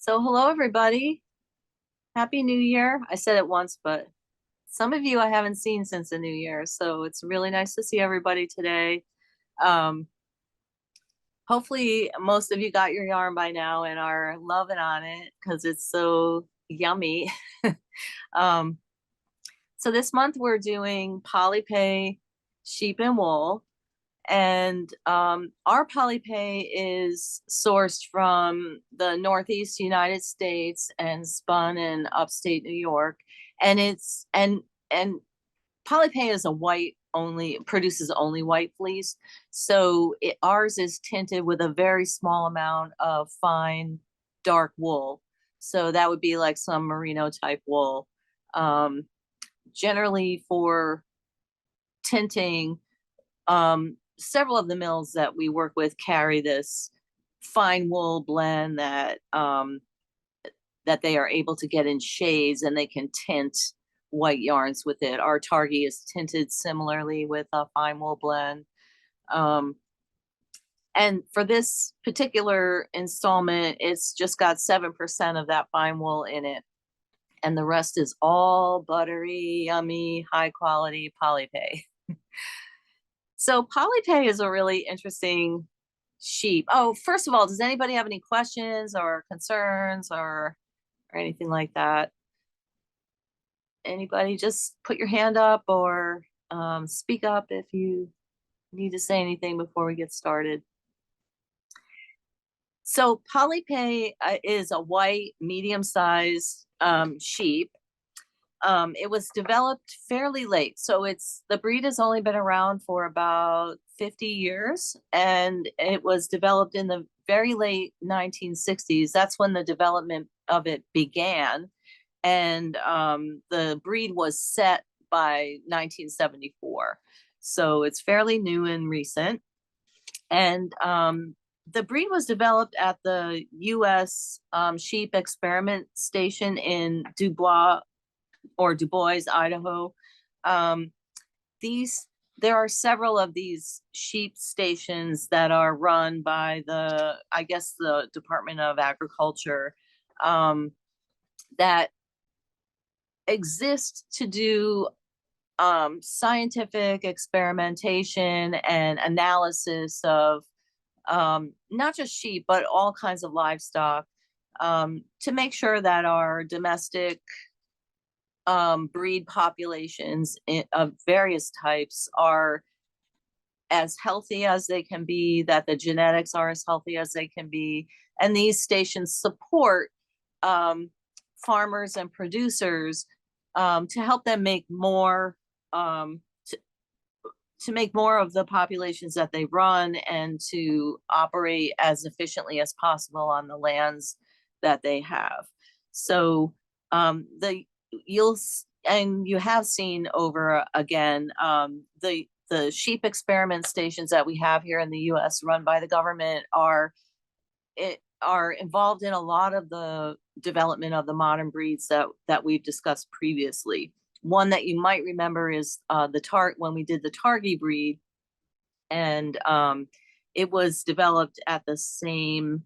So hello everybody. Happy New Year. I said it once, but some of you I haven't seen since the New Year. So it's really nice to see everybody today. Um, Hopefully most of you got your yarn by now and are loving on it because it's so yummy. Um, so this month we're doing Polypay sheep and wool. And our Polypay is sourced from the Northeast United States and spun in upstate New York. And and Polypay is a white only produces only white fleece. So ours is tinted with a very small amount of fine dark wool. So that would be like some merino type wool. Um, Generally for tinting, several of the mills that we work with carry this fine wool blend that they are able to get in shades, and they can tint white yarns with it. Our Targi is tinted similarly with a fine wool blend. Um, and for this particular installment, it's just got 7% of that fine wool in it. And the rest is all buttery, yummy, high quality Polypay. So Polypay is a really interesting sheep. Oh, first of all, does anybody have any questions or concerns or anything like that? Anybody, just put your hand up or speak up if you need to say anything before we get started. So Polypay is a white, medium-sized sheep. It was developed fairly late. So the breed has only been around for about 50 years, and it was developed in the very late 1960s. That's when the development of it began. And the breed was set by 1974. So it's fairly new and recent. And the breed was developed at the U.S. Sheep Experiment Station in Du Bois, Idaho. Um, these There are several of these sheep stations that are run by I guess, the Department of Agriculture, that exist to do scientific experimentation and analysis of not just sheep, but all kinds of livestock, to make sure that our domestic breed populations of various types are as healthy as they can be, that the genetics are as healthy as they can be. And these stations support farmers and producers to help them make more, to make more of the populations that they run, and to operate as efficiently as possible on the lands that they have. So you'll and you have seen over again, the sheep experiment stations that we have here in the U.S. run by the government are involved in a lot of the development of the modern breeds that we've discussed previously. One that you might remember is when we did the Targi breed, and it was developed at the same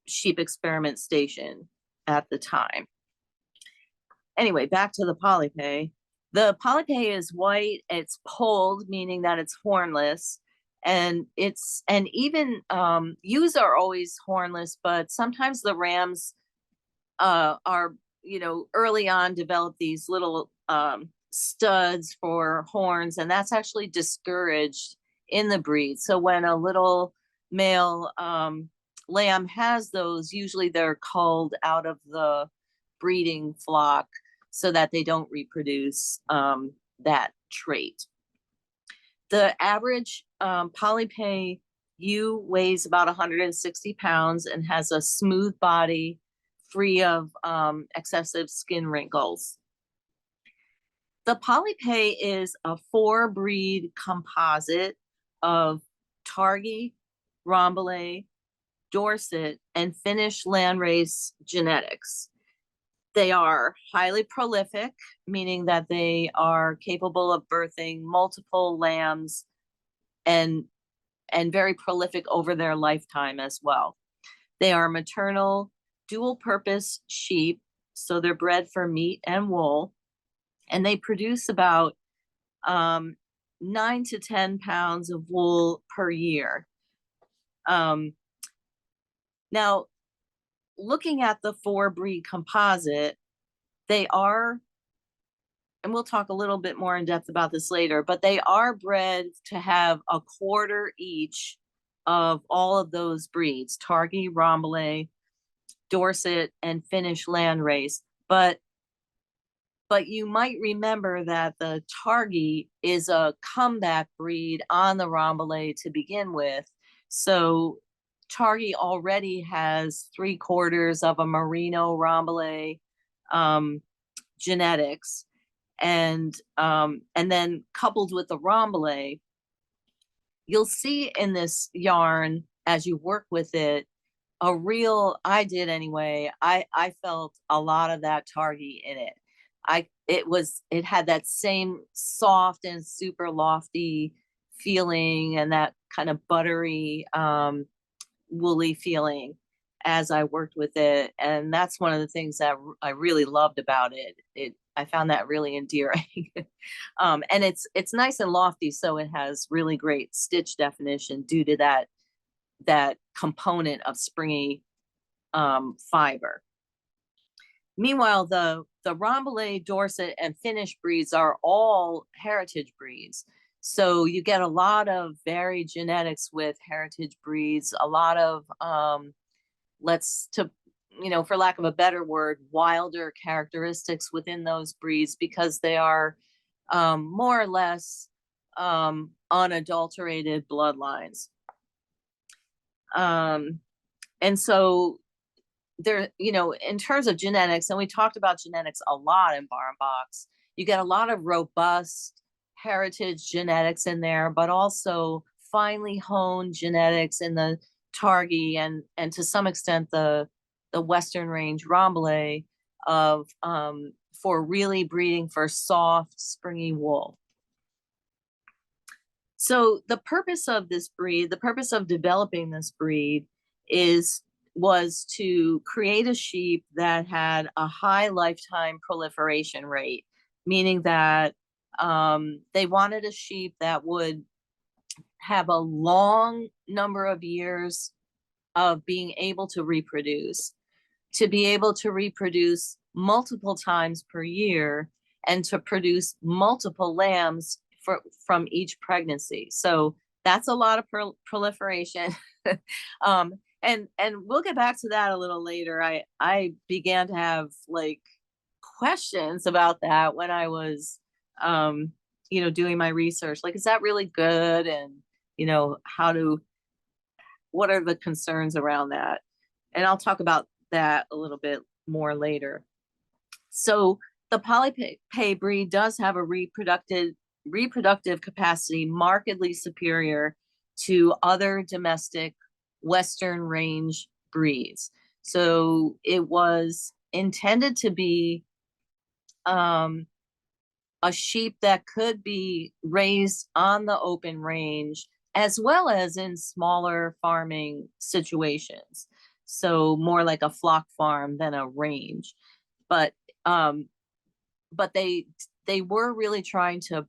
sheep experiment station at the time. Anyway, back to the Polypay. The Polypay is white. It's polled, meaning that it's hornless, and even ewes are always hornless, but sometimes the rams are, early on developed these little studs for horns, and that's actually discouraged in the breed. So when a little male lamb has those, usually they're culled out of the breeding flock so that they don't reproduce that trait. The average Polypay ewe weighs about 160 pounds and has a smooth body, free of excessive skin wrinkles. The Polypay is a 4-breed composite of Targi, Rambouillet, Dorset, and Finnish landrace genetics. They are highly prolific, meaning that they are capable of birthing multiple lambs, and very prolific over their lifetime as well. They are maternal dual purpose sheep. So they're bred for meat and wool, and they produce about 9 to 10 pounds of wool per year. Um, Now, looking at the 4 breed composite, they are, and we'll talk a little bit more in depth about this later, but they are bred to have a quarter each of all of those breeds: Targhee, Rambouillet, Dorset, and Finnish Landrace. But you might remember that the Targhee is a comeback breed on the Rambouillet to begin with. So Targhee already has 3/4 of a Merino Rambouillet genetics, and then coupled with the Rambouillet, you'll see in this yarn as you work with it a real, I did anyway, I felt a lot of that Targhee in it. It had that same soft and super lofty feeling, and that kind of buttery woolly feeling as I worked with it. And that's one of the things that I really loved about it. I found that really endearing. And it's nice and lofty, so it has really great stitch definition due to that component of springy fiber. Meanwhile, the Rambouillet, Dorset, and Finnish breeds are all heritage breeds. So you get a lot of varied genetics with heritage breeds, a lot of, for lack of a better word, wilder characteristics within those breeds, because they are more or less unadulterated bloodlines. And so there, in terms of genetics, and we talked about genetics a lot in Barn Box, you get a lot of robust heritage genetics in there, but also finely honed genetics in the Targhee and to some extent the Western Range Rambouillet of for really breeding for soft, springy wool. So the purpose of this breed, the purpose of developing this breed was to create a sheep that had a high lifetime proliferation rate, meaning that they wanted a sheep that would have a long number of years of being able to reproduce, to be able to reproduce multiple times per year, and to produce multiple lambs from each pregnancy. So that's a lot of proliferation. And we'll get back to that a little later. I began to have like questions about that when I was doing my research. Like, is that really good? And what are the concerns around that? And I'll talk about that a little bit more later. So the Polypay breed does have a reproductive capacity markedly superior to other domestic Western Range breeds. So it was intended to be a sheep that could be raised on the open range as well as in smaller farming situations. So more like a flock farm than a range. But they were really trying to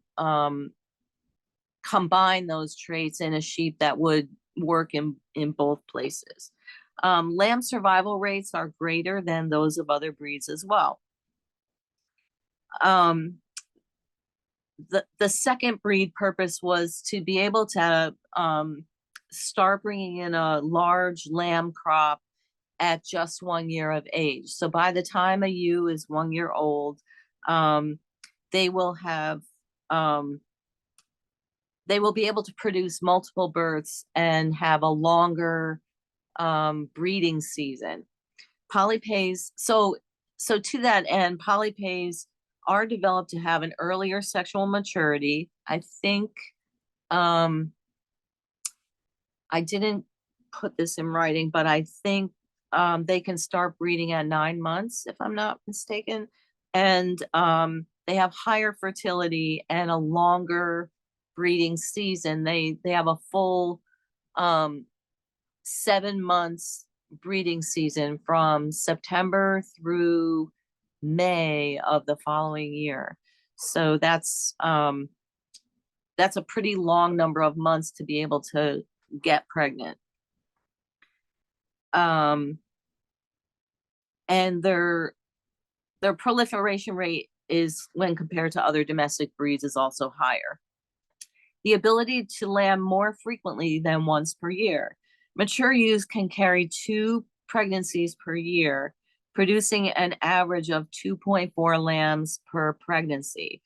combine those traits in a sheep that would work in both places. Lamb survival rates are greater than those of other breeds as well. The second breed purpose was to be able to start bringing in a large lamb crop at just 1 year of age. So by the time a ewe is 1 year old, they will be able to produce multiple births and have a longer breeding season. Polypays, so to that end, polypays are developed to have an earlier sexual maturity. I think I didn't put this in writing, but I think they can start breeding at 9 months, if I'm not mistaken. And they have higher fertility and a longer breeding season. They have a full 7 months breeding season from September through May of the following year. So that's a pretty long number of months to be able to get pregnant. And their proliferation rate is, when compared to other domestic breeds, is also higher. The ability to lamb more frequently than once per year. Mature ewes can carry 2 pregnancies per year, producing an average of 2.4 lambs per pregnancy.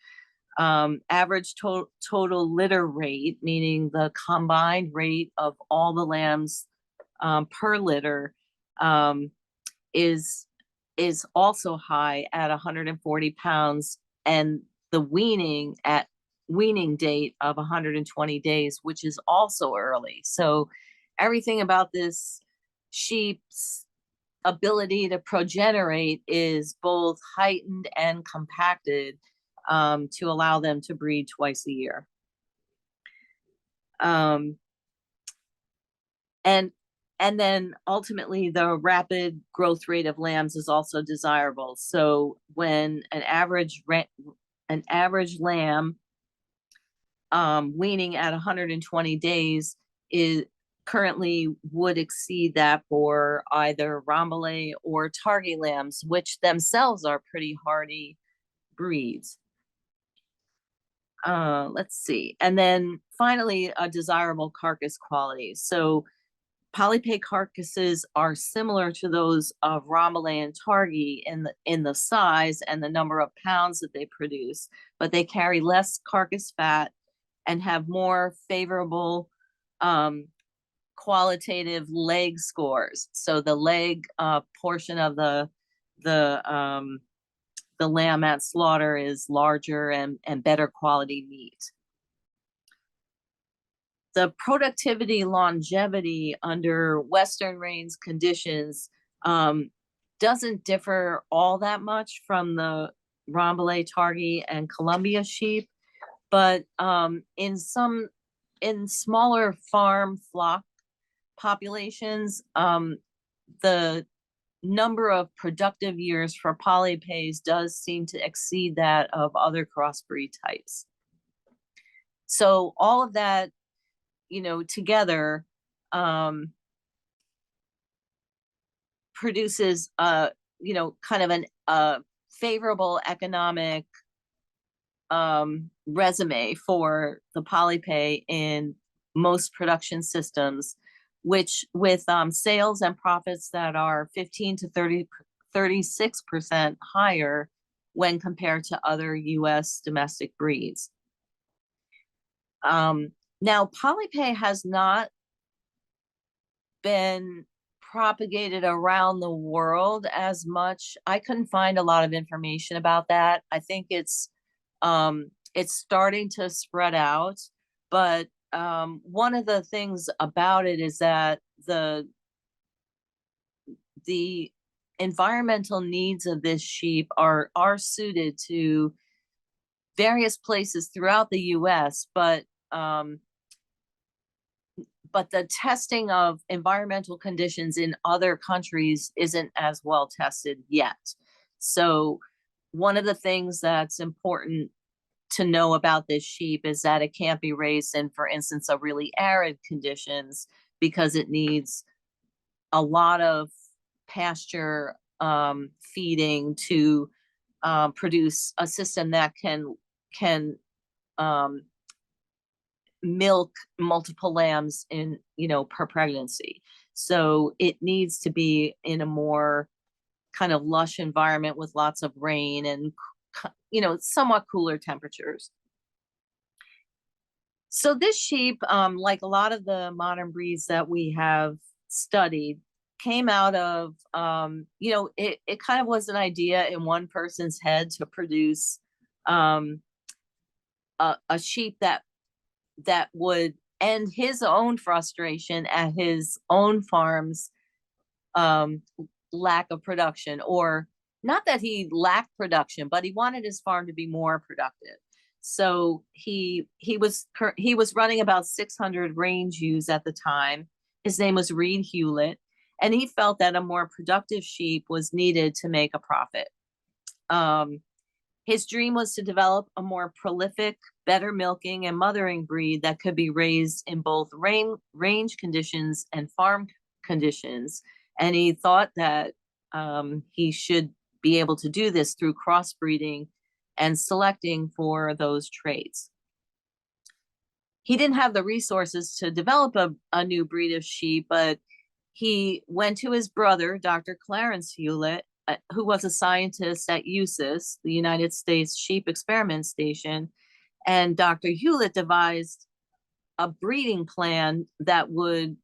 Average total litter rate, meaning the combined rate of all the lambs per litter, is also high at 140 pounds, and the weaning date of 120 days, which is also early. So everything about this sheep's ability to progenerate is both heightened and compacted to allow them to breed twice a year. And then ultimately the rapid growth rate of lambs is also desirable. So when an average lamb weaning at 120 days is currently would exceed that for either Rambouillet or Targhee lambs, which themselves are pretty hardy breeds. Let's see. And then finally, a desirable carcass quality. So Polypay carcasses are similar to those of Rambouillet and Targhee in the size and the number of pounds that they produce, but they carry less carcass fat and have more favorable qualitative leg scores. So the leg portion of the lamb at slaughter is larger and better quality meat. The productivity longevity under Western range conditions doesn't differ all that much from the Rambouillet, Targhee, and Columbia sheep, but in smaller farm flock populations, the number of productive years for Polypays does seem to exceed that of other crossbreed types. So all of that, together produces kind of a favorable economic resume for the Polypay in most production systems, which with sales and profits that are 15 to 36% higher when compared to other US domestic breeds. Now, Polypay has not been propagated around the world as much. I couldn't find a lot of information about that. I think it's starting to spread out, but one of the things about it is that the environmental needs of this sheep are suited to various places throughout the US, but the testing of environmental conditions in other countries isn't as well tested yet. So one of the things that's important to know about this sheep is that it can't be raised in, for instance, a really arid conditions, because it needs a lot of pasture feeding to produce a system that can milk multiple lambs per pregnancy. So it needs to be in a more kind of lush environment with lots of rain and somewhat cooler temperatures. So this sheep, like a lot of the modern breeds that we have studied, came out of it kind of was an idea in one person's head to produce a sheep that would end his own frustration at his own farm's lack of production, or not that he lacked production, but he wanted his farm to be more productive. So he was running about 600 range ewes at the time. His name was Reed Hewlett, and he felt that a more productive sheep was needed to make a profit. His dream was to develop a more prolific, better milking and mothering breed that could be raised in both range conditions and farm conditions. And he thought that he should be able to do this through crossbreeding and selecting for those traits. He didn't have the resources to develop a new breed of sheep, but he went to his brother, Dr. Clarence Hewlett, who was a scientist at USIS, the United States Sheep Experiment Station, and Dr. Hewlett devised a breeding plan that would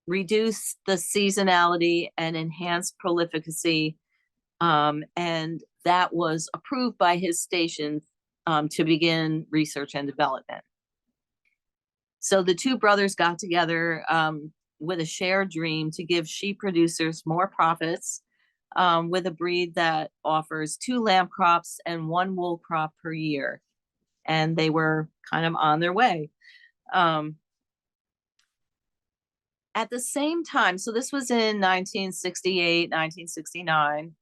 reduce the seasonality and enhance prolificacy, and that was approved by his station to begin research and development. So the two brothers got together with a shared dream to give sheep producers more profits with a breed that offers 2 lamb crops and 1 wool crop per year. And they were kind of on their way. At the same time, so this was in 1968, 1969.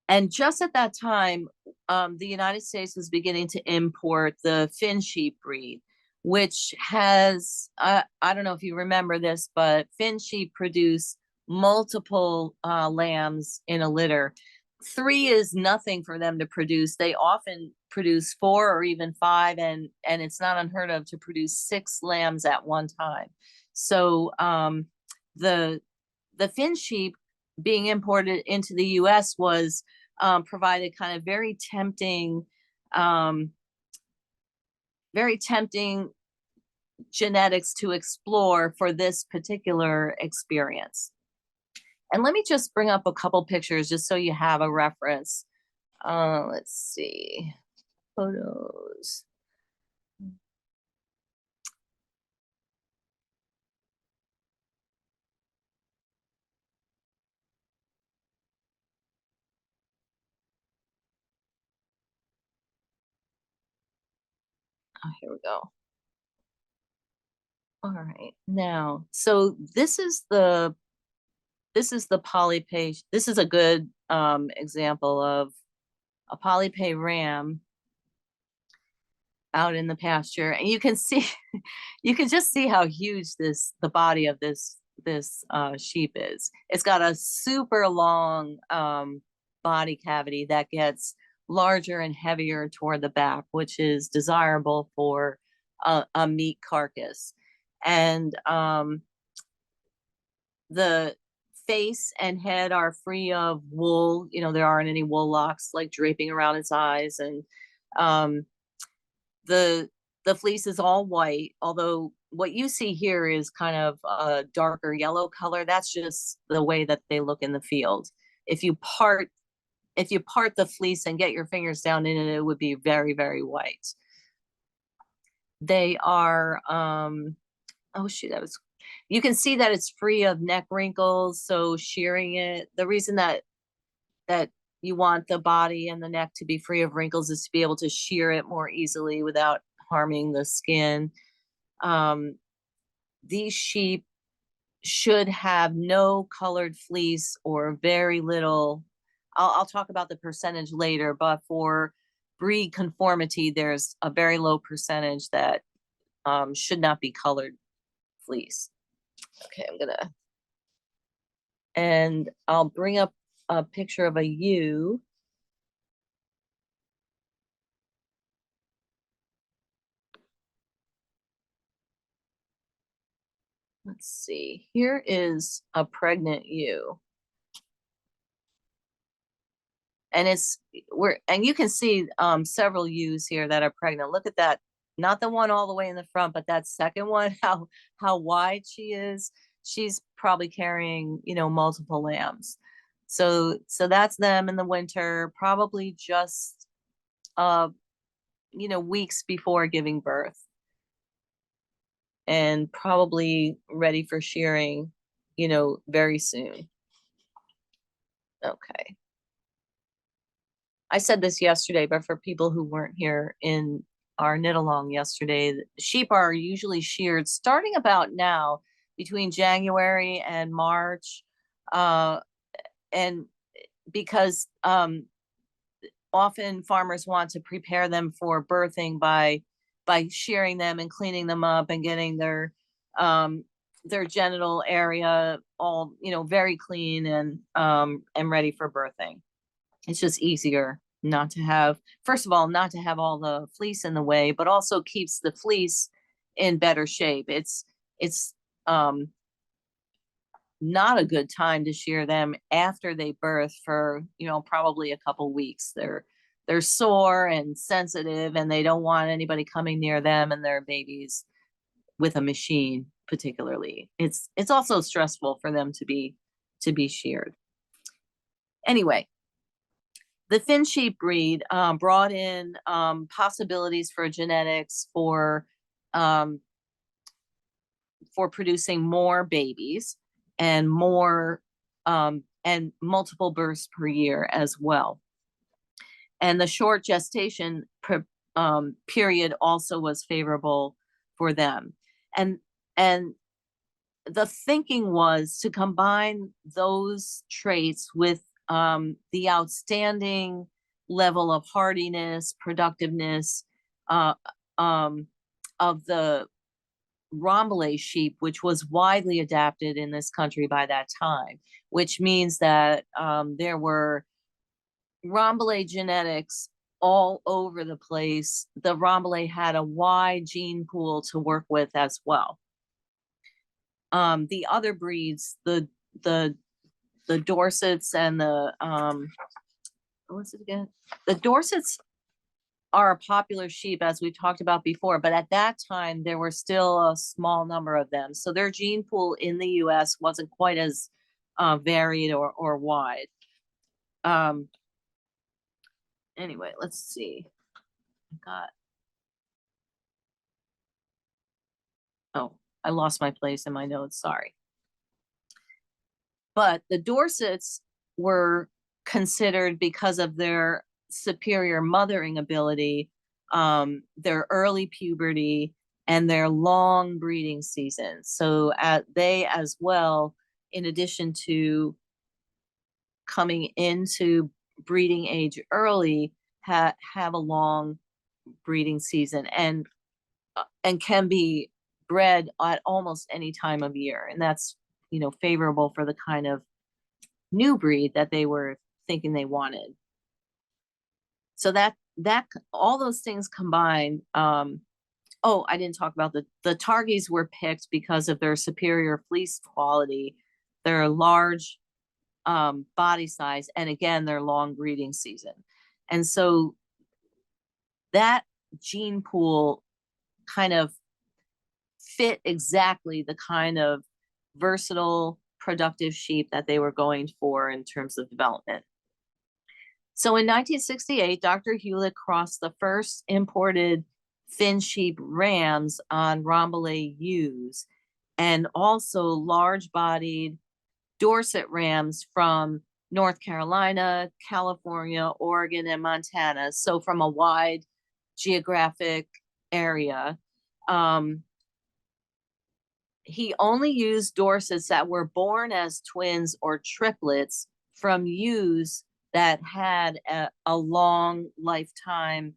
And just at that time, the United States was beginning to import the Finn sheep breed, which has, I don't know if you remember this, but Finn sheep produce multiple lambs in a litter. 3 is nothing for them to produce. They often produce 4 or even 5, and it's not unheard of to produce 6 lambs at one time. So the Finn sheep being imported into the U.S. was provided kind of very tempting genetics to explore for this particular experience. And let me just bring up a couple pictures just so you have a reference. Let's see, photos. Oh, here we go. All right, now, so this is the Polypay. This is a good example of a Polypay ram out in the pasture, and you can see, you can just see how huge the body of this sheep is. It's got a super long body cavity that gets larger and heavier toward the back, which is desirable for a meat carcass. And the face and head are free of wool. You know, there aren't any wool locks like draping around its eyes, and the fleece is all white, although what you see here is kind of a darker yellow color. That's just the way that they look in the field. If you part the fleece and get your fingers down in it, it would be very, very white. They are oh shoot, you can see that it's free of neck wrinkles, so shearing it, the reason that you want the body and the neck to be free of wrinkles is to be able to shear it more easily without harming the skin. These sheep should have no colored fleece or very little. I'll talk about the percentage later, but for breed conformity, there's a very low percentage that should not be colored fleece. Okay, and I'll bring up a picture of a ewe. Let's see, here is a pregnant ewe. And and you can see several ewes here that are pregnant. Look at that, not the one all the way in the front, but that second one, how wide she is. She's probably carrying, you know, multiple lambs. So that's them in the winter, probably just you know, weeks before giving birth, and probably ready for shearing, you know, very soon. Okay. I said this yesterday, but for people who weren't here in our knit along yesterday, sheep are usually sheared starting about now, between January and March. And because often farmers want to prepare them for birthing by shearing them and cleaning them up and getting their genital area all, very clean and ready for birthing. It's just easier not to have, first of all, not to have all the fleece in the way, but also keeps the fleece in better shape. It's not a good time to shear them after they birth for, probably a couple weeks. They're sore and sensitive, and they don't want anybody coming near them and their babies with a machine, particularly. It's also stressful for them to be sheared. Anyway, the thin sheep breed brought in possibilities for genetics for producing more babies and more and multiple births per year as well. And the short gestation period also was favorable for them. And the thinking was to combine those traits with the outstanding level of hardiness, productiveness of the Rambouillet sheep, which was widely adapted in this country by that time, which means that there were Rambouillet genetics all over the place. The Rambouillet had a wide gene pool to work with as well. The other breeds, the Dorsets and the what's it again? The Dorsets are a popular sheep, as we talked about before, but at that time there were still a small number of them, so their gene pool in the US wasn't quite as varied or wide. Anyway, let's see. I lost my place in my notes, sorry. But the Dorsets were considered, because of their superior mothering ability, their early puberty, and their long breeding season. So they as well, in addition to coming into breeding age early, have a long breeding season and can be bred at almost any time of year. And that's, favorable for the kind of new breed that they were thinking they wanted. So that all those things combined. Oh, I didn't talk about the Targies were picked because of their superior fleece quality, their large body size, and again, their long breeding season. And so that gene pool kind of fit exactly the kind of versatile, productive sheep that they were going for in terms of development. So in 1968, Dr. Hewlett crossed the first imported thin sheep rams on Rambouillet ewes, and also large-bodied Dorset rams from North Carolina, California, Oregon, and Montana. So from a wide geographic area. He only used Dorsets that were born as twins or triplets from ewes that had a long lifetime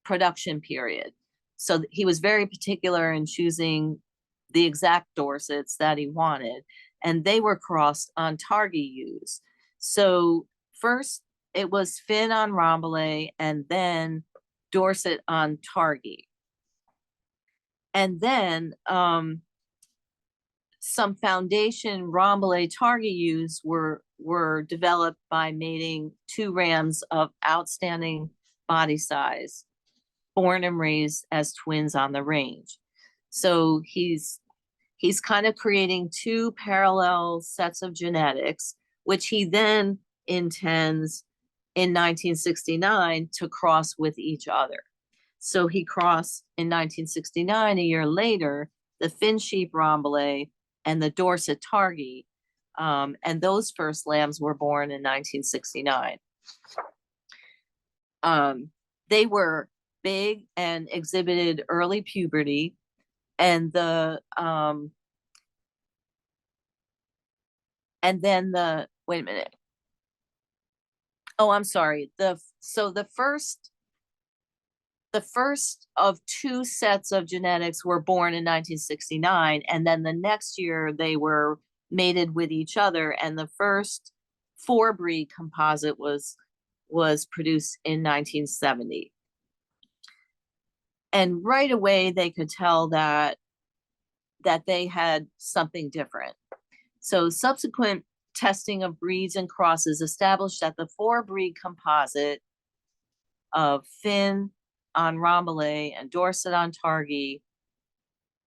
production period. So he was very particular in choosing the exact Dorsets that he wanted, and they were crossed on Targi ewes. So first it was Finn on Rambouillet, and then Dorset on Targi. And then some foundation Rambouillet Targi ewes were developed by mating two rams of outstanding body size, born and raised as twins on the range. So he's kind of creating two parallel sets of genetics, which he then intends in 1969 to cross with each other. So he crossed in 1969, a year later, the Finn sheep Rambouillet and the Dorset Targi, and those first lambs were born in 1969. They were big and exhibited early puberty, and the And then wait a minute. Oh, I'm sorry. So the first of two sets of genetics were born in 1969, and then the next year they were mated with each other, and the first four breed composite was produced in 1970. And right away they could tell that they had something different. So subsequent testing of breeds and crosses established that the four breed composite of Finn on Rambouillet and Dorset on Targhee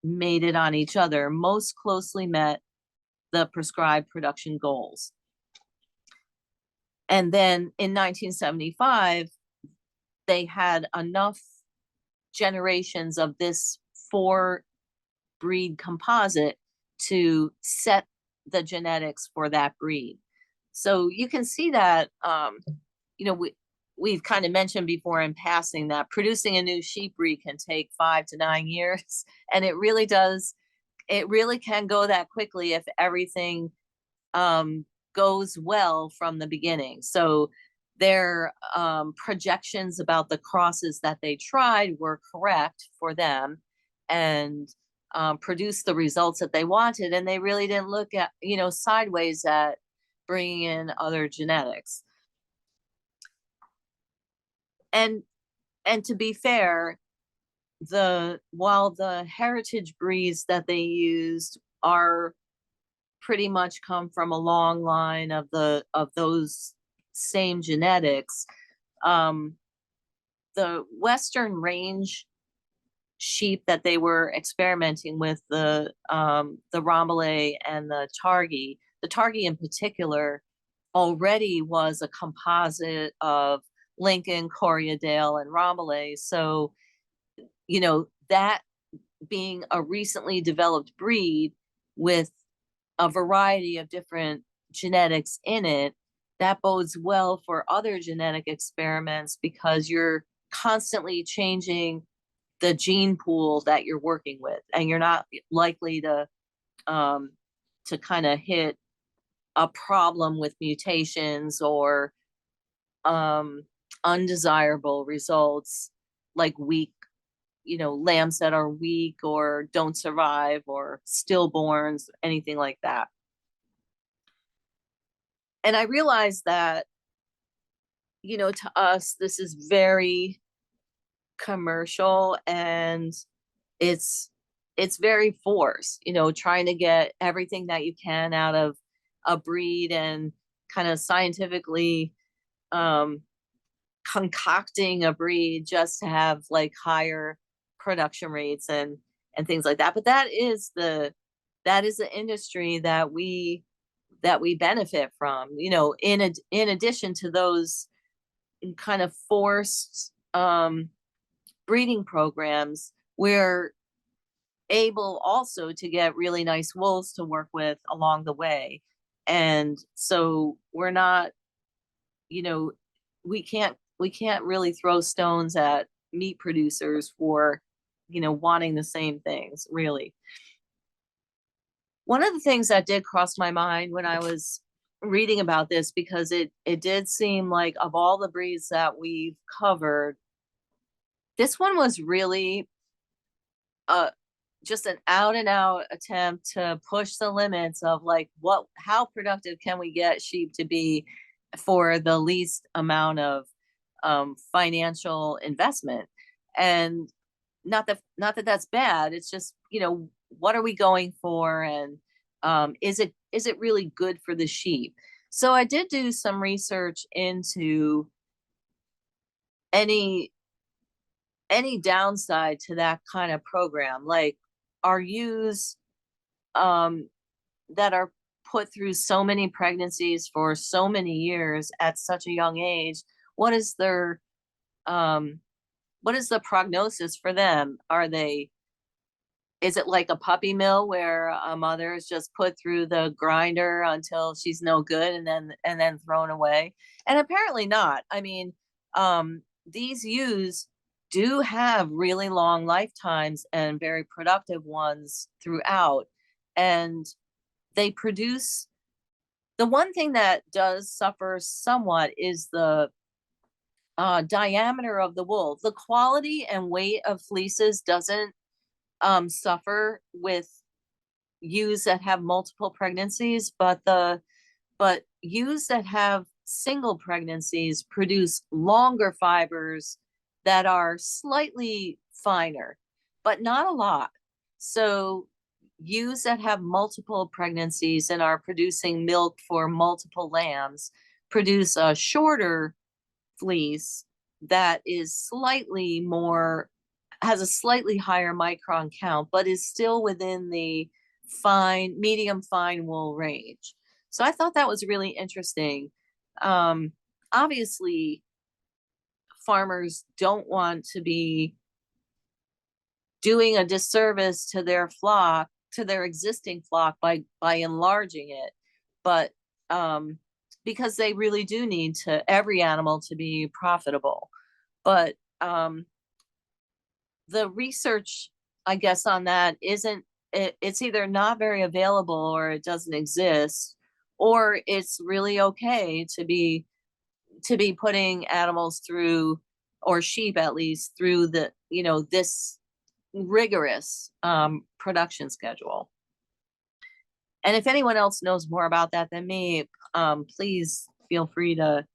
mated on each other most closely met the prescribed production goals. And then in 1975, they had enough generations of this four breed composite to set the genetics for that breed. So you can see that, we've kind of mentioned before in passing that producing a new sheep breed can take 5 to 9 years. And it really does. It really can go that quickly if everything goes well from the beginning. So their projections about the crosses that they tried were correct for them and produced the results that they wanted. And they really didn't look at, sideways at bringing in other genetics. And to be fair, while the heritage breeds that they used are pretty much come from a long line of those same genetics, the Western range sheep that they were experimenting with, the Rambouillet and the Targhee in particular, already was a composite of Lincoln, Corriedale, and Rambouillet. So, that being a recently developed breed with a variety of different genetics in it, that bodes well for other genetic experiments because you're constantly changing the gene pool that you're working with, and you're not likely to kind of hit a problem with mutations or undesirable results, like weak, lambs that are weak or don't survive, or stillborns, anything like that. And I realized that, to us, this is very commercial, and it's very forced, trying to get everything that you can out of a breed and kind of scientifically concocting a breed just to have like higher production rates and things like that. But that is the industry that we benefit from, in addition to those kind of forced breeding programs. We're able also to get really nice wolves to work with along the way. And so we're not, we can't really throw stones at meat producers for, wanting the same things, really. One of the things that did cross my mind when I was reading about this, because it did seem like of all the breeds that we've covered, this one was really just an out and out attempt to push the limits of like how productive can we get sheep to be for the least amount of financial investment. And not that that's bad. It's just, what are we going for? And is it really good for the sheep? So I did do some research into any downside to that kind of program, like our ewes that are put through so many pregnancies for so many years at such a young age. What is the prognosis for them? Is it like a puppy mill where a mother is just put through the grinder until she's no good and then thrown away? And apparently not. I mean, these ewes do have really long lifetimes and very productive ones throughout, and they produce The one thing that does suffer somewhat is the diameter of the wool. The quality and weight of fleeces doesn't suffer with ewes that have multiple pregnancies, but ewes that have single pregnancies produce longer fibers that are slightly finer, but not a lot. So ewes that have multiple pregnancies and are producing milk for multiple lambs produce a shorter fleece that is slightly more, has a slightly higher micron count, but is still within the fine, medium fine wool range. So I thought that was really interesting. Obviously, farmers don't want to be doing a disservice to their flock, to their existing flock by enlarging it, but because they really do need to every animal to be profitable. But the research, I guess, on that isn't, it's either not very available or it doesn't exist, or it's really okay to be putting animals through, or sheep at least, through the, you know, this rigorous production schedule. And if anyone else knows more about that than me, please feel free to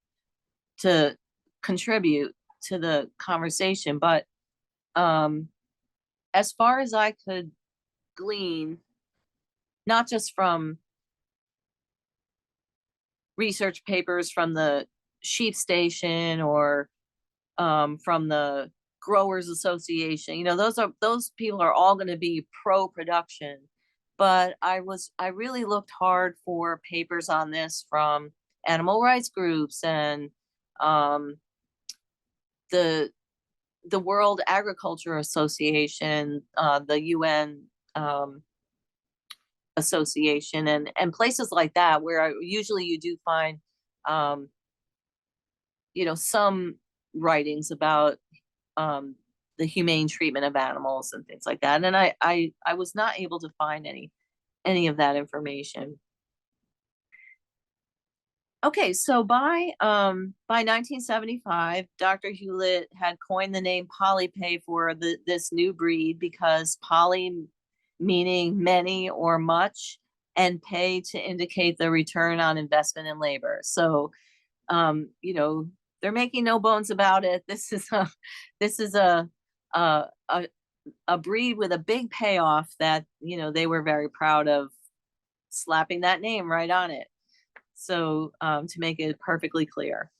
contribute to the conversation. But as far as I could glean, not just from research papers from the sheep station or from the growers association, you know, those people are all going to be pro production, but I really looked hard for papers on this from animal rights groups and the World Agriculture Association, the UN association, and places like that, where usually you do find you know, some writings about the humane treatment of animals and things like that. And I was not able to find any of that information. Okay, so by 1975, Dr. Hewlett had coined the name Polypay for this new breed, because poly meaning many or much, and pay to indicate the return on investment in labor. So you know, they're making no bones about it. This is a breed with a big payoff that, you know, they were very proud of slapping that name right on it. So to make it perfectly clear.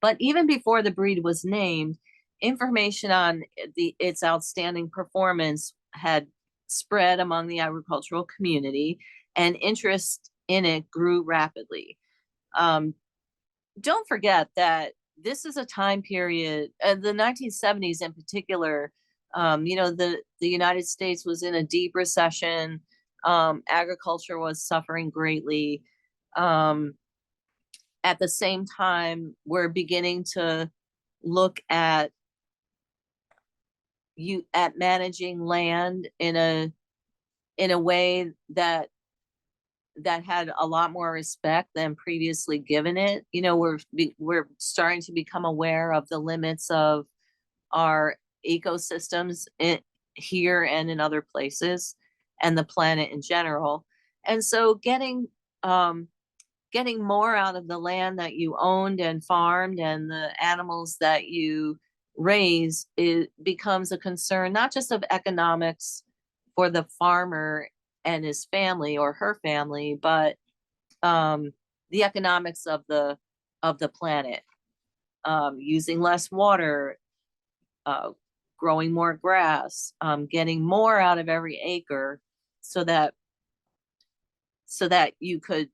But even before the breed was named, information on its outstanding performance had spread among the agricultural community, and interest in it grew rapidly. Don't forget that this is a time period, the 1970s in particular. You know, the United States was in a deep recession. Agriculture was suffering greatly. At the same time, we're beginning to look at managing land in a way that had a lot more respect than previously given it. You know, we're starting to become aware of the limits of our ecosystems here and in other places, and the planet in general. And so getting more out of the land that you owned and farmed, and the animals that you raise, it becomes a concern, not just of economics for the farmer and his family or her family, but the economics of the planet, using less water, growing more grass, getting more out of every acre, so that you could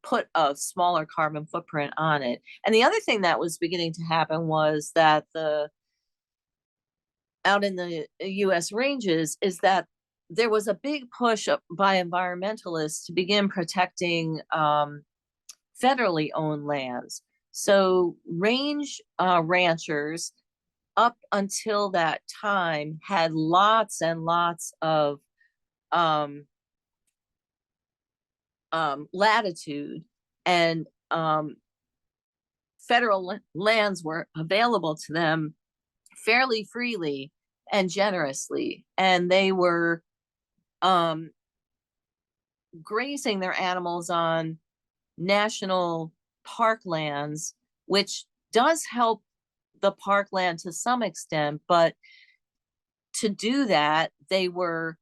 put a smaller carbon footprint on it. And the other thing that was beginning to happen was that out in the US ranges is that there was a big push by environmentalists to begin protecting federally owned lands. So range ranchers up until that time had lots and lots of latitude, and federal lands were available to them fairly freely and generously, and they were grazing their animals on national park lands, which does help the parkland to some extent, but to do that, they were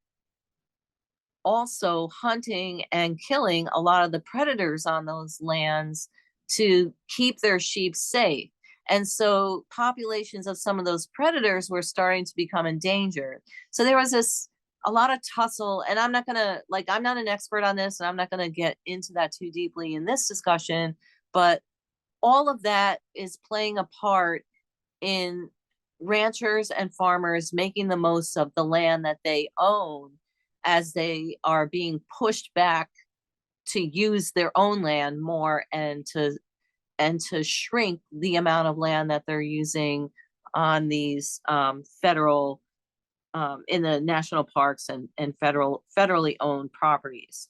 also hunting and killing a lot of the predators on those lands to keep their sheep safe. And so populations of some of those predators were starting to become endangered. So there was a lot of tussle, and I'm not an expert on this, and I'm not gonna get into that too deeply in this discussion, but all of that is playing a part in ranchers and farmers making the most of the land that they own as they are being pushed back to use their own land more, and to shrink the amount of land that they're using on these federal in the national parks and federally owned properties.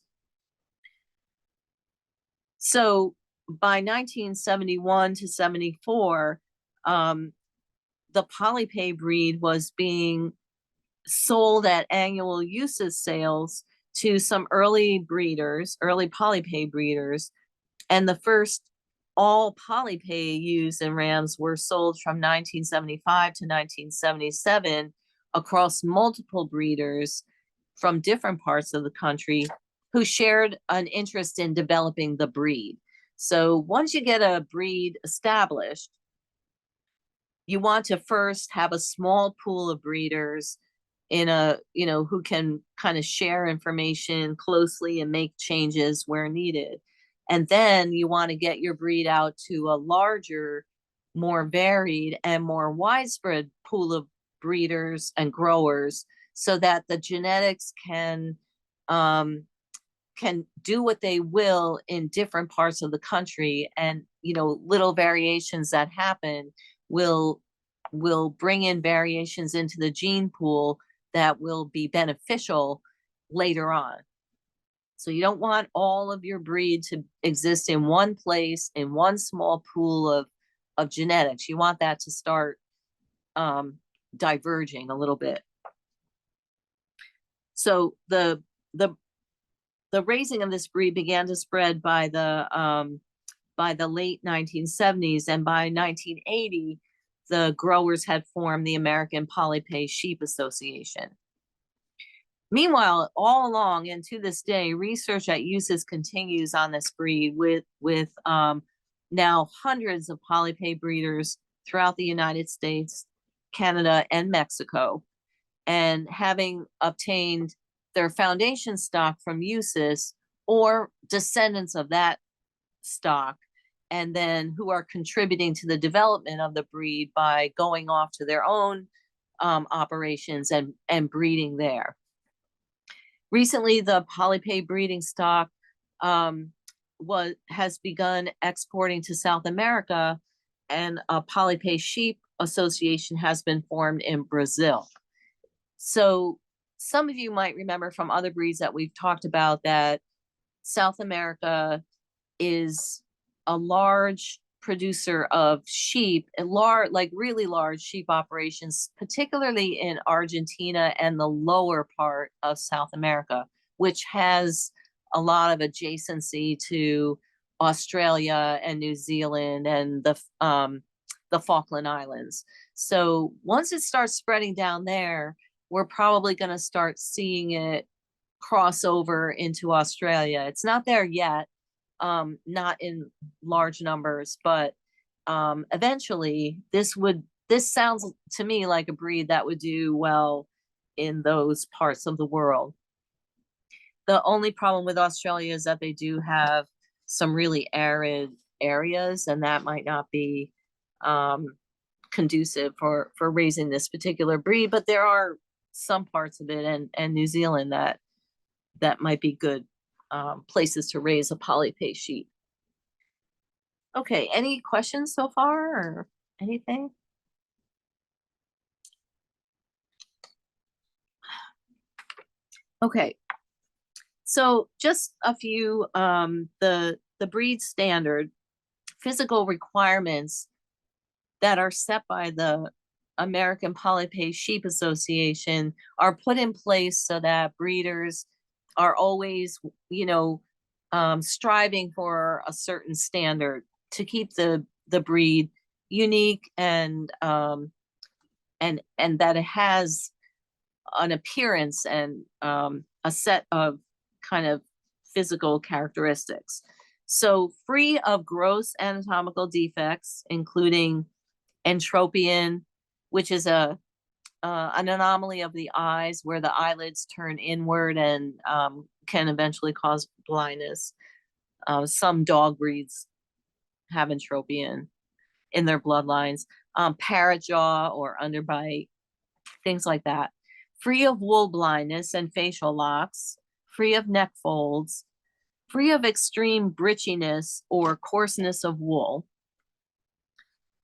So by 1971 to 74, the Polypay breed was being sold at annual uses sales to some early Polypay breeders, and the first all Polypay ewes and rams were sold from 1975 to 1977 across multiple breeders from different parts of the country who shared an interest in developing the breed. So once you get a breed established, you want to first have a small pool of breeders who can kind of share information closely and make changes where needed. And then you want to get your breed out to a larger, more varied and more widespread pool of breeders and growers, so that the genetics can do what they will in different parts of the country, and little variations that happen will bring in variations into the gene pool that will be beneficial later on. So you don't want all of your breed to exist in one place, in one small pool of genetics. You want that to start diverging a little bit. So the raising of this breed began to spread by the late 1970s, and by 1980, the growers had formed the American Polypay Sheep Association. Meanwhile, all along and to this day, research at USIS continues on this breed with now hundreds of Polypay breeders throughout the United States, Canada, and Mexico, and having obtained their foundation stock from USIS or descendants of that stock, and then who are contributing to the development of the breed by going off to their own operations and breeding there. Recently, the Polypay breeding stock has begun exporting to South America, and a Polypay Sheep Association has been formed in Brazil. So some of you might remember from other breeds that we've talked about that South America is a large producer of sheep, really large sheep operations, particularly in Argentina and the lower part of South America, which has a lot of adjacency to Australia and New Zealand and the Falkland Islands. So once it starts spreading down there, we're probably going to start seeing it cross over into Australia. It's not there yet, not in large numbers, but eventually this sounds to me like a breed that would do well in those parts of the world. The only problem with Australia is that they do have some really arid areas, and that might not be conducive for raising this particular breed, but there are some parts of it, and New Zealand that might be good places to raise a Polypay sheep. Okay, any questions so far or anything? Okay, So just a few, the breed standard physical requirements that are set by the American Polypay Sheep Association are put in place so that breeders are always, striving for a certain standard to keep the breed unique and that it has an appearance and a set of kind of physical characteristics. So free of gross anatomical defects, including entropion, which is an anomaly of the eyes where the eyelids turn inward and can eventually cause blindness. Some dog breeds have entropion in their bloodlines. Parrot jaw or underbite, things like that. Free of wool blindness and facial locks, free of neck folds, free of extreme britchiness or coarseness of wool.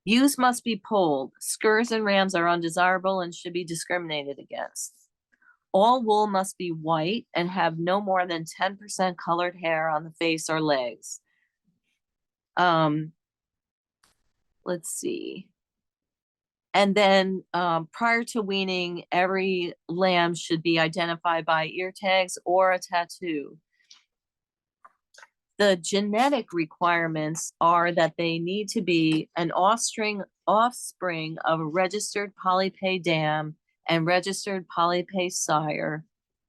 Ewes must be polled. Skurs and rams are undesirable and should be discriminated against. All wool must be white and have no more than 10% colored hair on the face or legs. Let's see. And then prior to weaning, every lamb should be identified by ear tags or a tattoo. The genetic requirements are that they need to be an offspring of a registered Polypay dam and registered Polypay sire,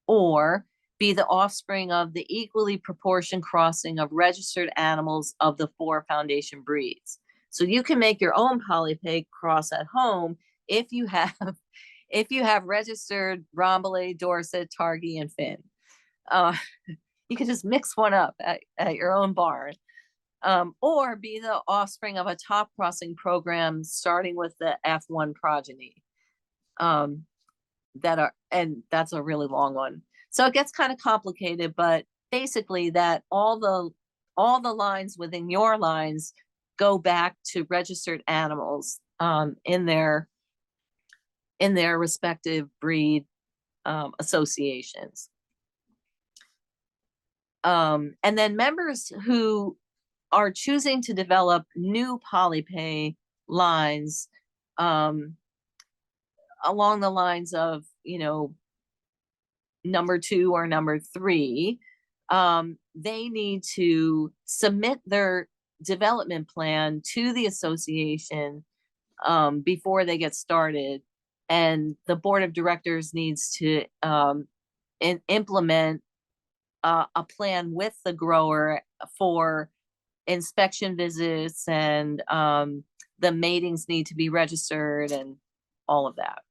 or be the offspring of the equally proportioned crossing of registered animals of the 4 foundation breeds. So you can make your own Polypay cross at home if you have registered Rambouillet, Dorset, Targhee, and Finn. You can just mix one up at your own barn, or be the offspring of a top crossing program starting with the F1 progeny. And that's a really long one. So it gets kind of complicated, but basically that all the lines within your lines go back to registered animals in their respective breed associations. And then members who are choosing to develop new Polypay lines along the lines of, number 2 or number 3, they need to submit their development plan to the association before they get started. And the board of directors needs to implement a plan with the grower for inspection visits, and the matings need to be registered and all of that.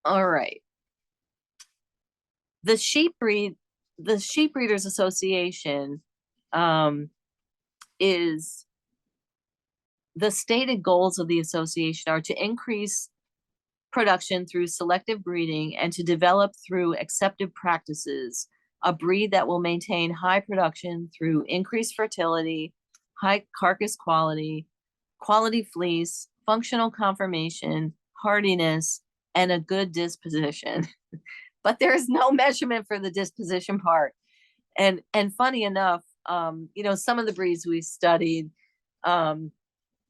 All right. The Sheep Breeders Association is the stated goals of the association are to increase production through selective breeding and to develop through accepted practices a breed that will maintain high production through increased fertility, high carcass quality, quality fleece, functional conformation, hardiness, and a good disposition. But there is no measurement for the disposition part. And funny enough, some of the breeds we studied,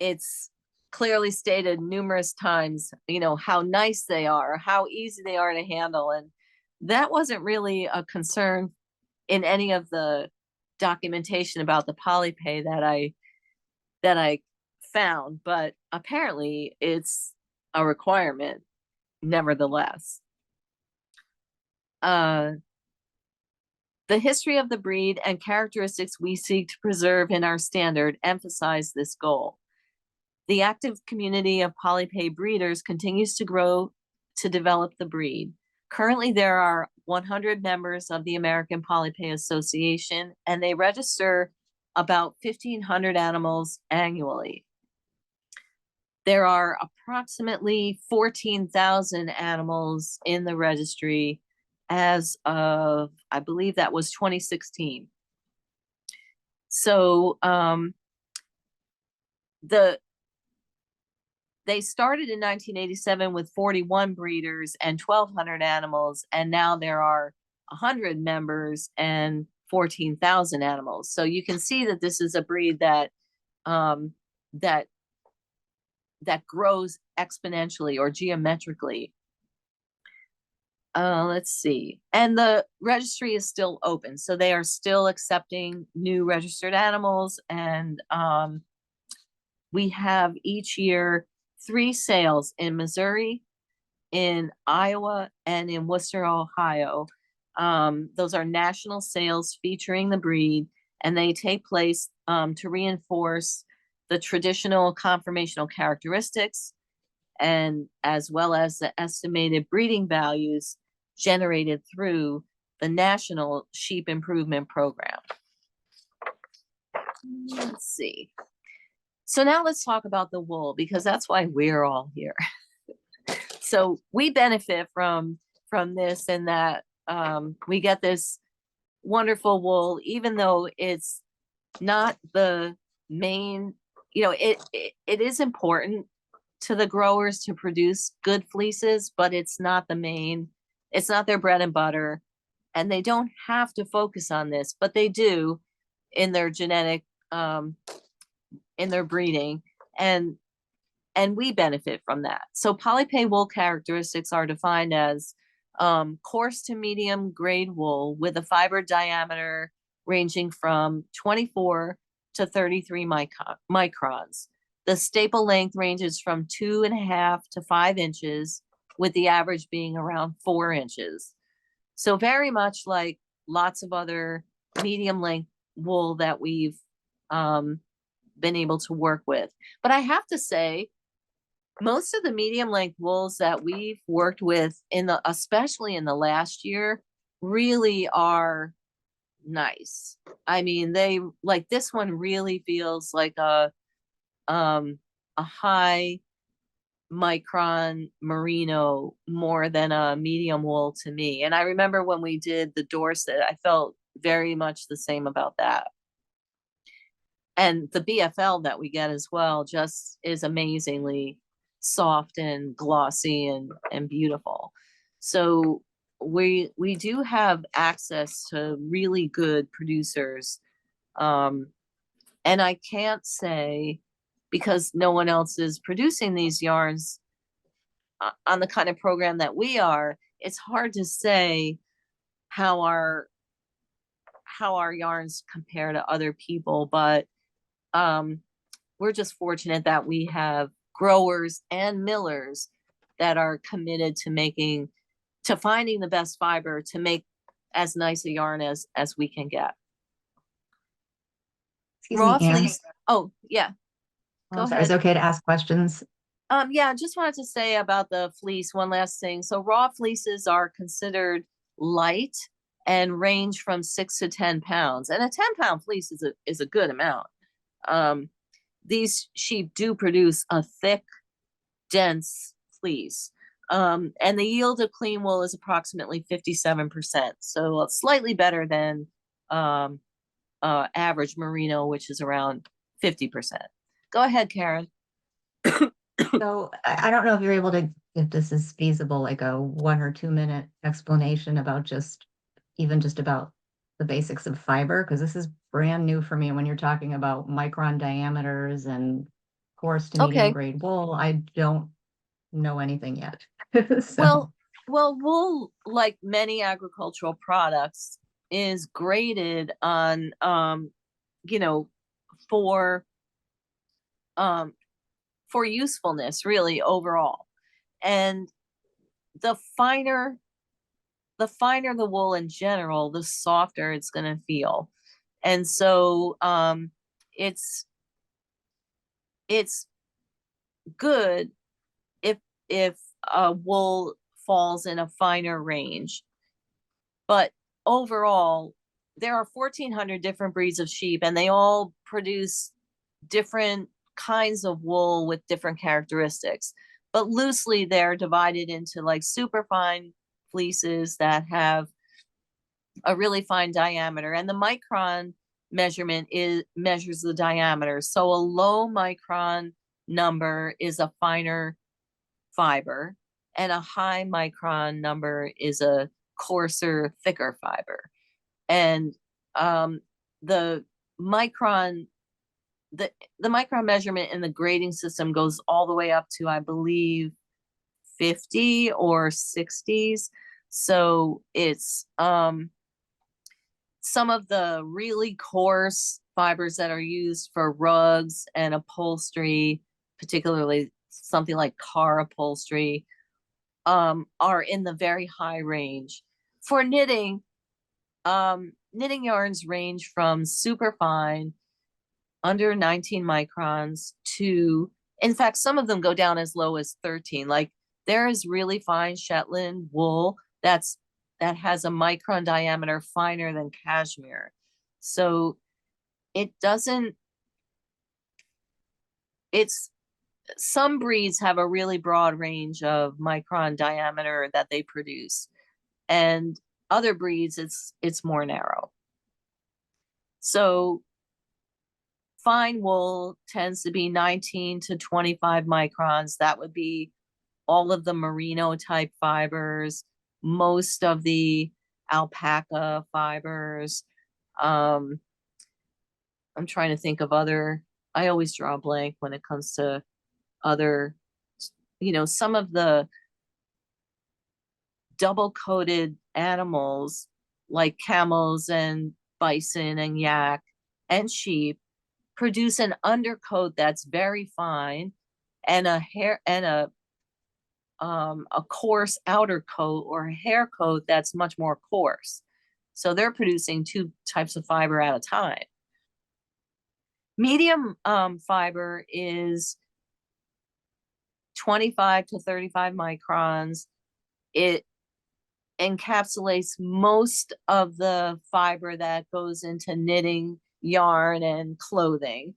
it's clearly stated numerous times, how nice they are, how easy they are to handle. And that wasn't really a concern in any of the documentation about the Polypay that I found, but apparently it's a requirement nevertheless. The history of the breed and characteristics we seek to preserve in our standard emphasize this goal. The active community of Polypay breeders continues to grow to develop the breed. Currently, there are 100 members of the American Polypay Association, and they register about 1,500 animals annually. There are approximately 14,000 animals in the registry as of, I believe that was 2016. So they started in 1987 with 41 breeders and 1,200 animals, and now there are 100 members and 14,000 animals. So you can see that this is a breed that that grows exponentially or geometrically. Let's see. And the registry is still open. So they are still accepting new registered animals. And we have each year 3 sales in Missouri, in Iowa, and in Worcester, Ohio. Those are national sales featuring the breed, and they take place to reinforce the traditional conformational characteristics and as well as the estimated breeding values generated through the National Sheep Improvement Program. Let's see. So now let's talk about the wool, because that's why we're all here. So we benefit from this, and that we get this wonderful wool, even though it's not the main, it is important to the growers to produce good fleeces, but it's not the main, it's not their bread and butter. And they don't have to focus on this, but they do in their genetic, in their breeding, and we benefit from that. So Polypay wool characteristics are defined as coarse to medium grade wool with a fiber diameter ranging from 24 to 33 microns. The staple length ranges from 2.5 to 5 inches, with the average being around 4 inches. So very much like lots of other medium length wool that we've been able to work with. But I have to say, most of the medium length wools that we've worked with especially in the last year, really are nice. I mean, they like this one really feels like a high micron merino more than a medium wool to me. And I remember when we did the Dorset, I felt very much the same about that. And the BFL that we get as well just is amazingly soft and glossy and beautiful. So we do have access to really good producers. And I can't say, because no one else is producing these yarns on the kind of program that we are, it's hard to say how our yarns compare to other people, but we're just fortunate that we have growers and millers that are committed to finding the best fiber to make as nice a yarn as we can get. Excuse me, Anne. Oh, yeah. Go ahead. Is it okay to ask questions? Yeah, just wanted to say about the fleece, one last thing. So raw fleeces are considered light and range from 6 to 10 pounds. And a 10-pound fleece is a good amount. These sheep do produce a thick, dense fleece. And the yield of clean wool is approximately 57%. So slightly better than average merino, which is around 50%. Go ahead, Karen. So I don't know if you're able to, if this is feasible, like a 1 or 2 minute explanation about just about the basics of fiber, because this is brand new for me. When you're talking about micron diameters and coarse to medium grade wool, I don't know anything yet. So. Well, wool, like many agricultural products, is graded on, for usefulness, really, overall. And the finer the wool in general, the softer it's going to feel. And so it's good if wool falls in a finer range. But overall, there are 1,400 different breeds of sheep, and they all produce different kinds of wool with different characteristics. But loosely, they're divided into like super fine fleeces that have a really fine diameter, and the micron measurement measures the diameter. So a low micron number is a finer fiber, and a high micron number is a coarser, thicker fiber. And the micron, the micron measurement in the grading system goes all the way up to, I believe, 50 or 60s. So it's some of the really coarse fibers that are used for rugs and upholstery, particularly something like car upholstery, are in the very high range. For knitting, knitting yarns range from super fine, under 19 microns, to, in fact, some of them go down as low as 13. Like there is really fine Shetland wool that has a micron diameter finer than cashmere. So it doesn't, it's, some breeds have a really broad range of micron diameter that they produce, and other breeds it's more narrow. So fine wool tends to be 19 to 25 microns. That would be all of the merino type fibers, most of the alpaca fibers. I'm trying to think of other, I always draw a blank when it comes to other, some of the double coated animals like camels and bison and yak and sheep produce an undercoat that's very fine, and a coarse outer coat or a hair coat that's much more coarse. So they're producing two types of fiber at a time. Medium fiber is 25 to 35 microns. It encapsulates most of the fiber that goes into knitting, yarn, and clothing.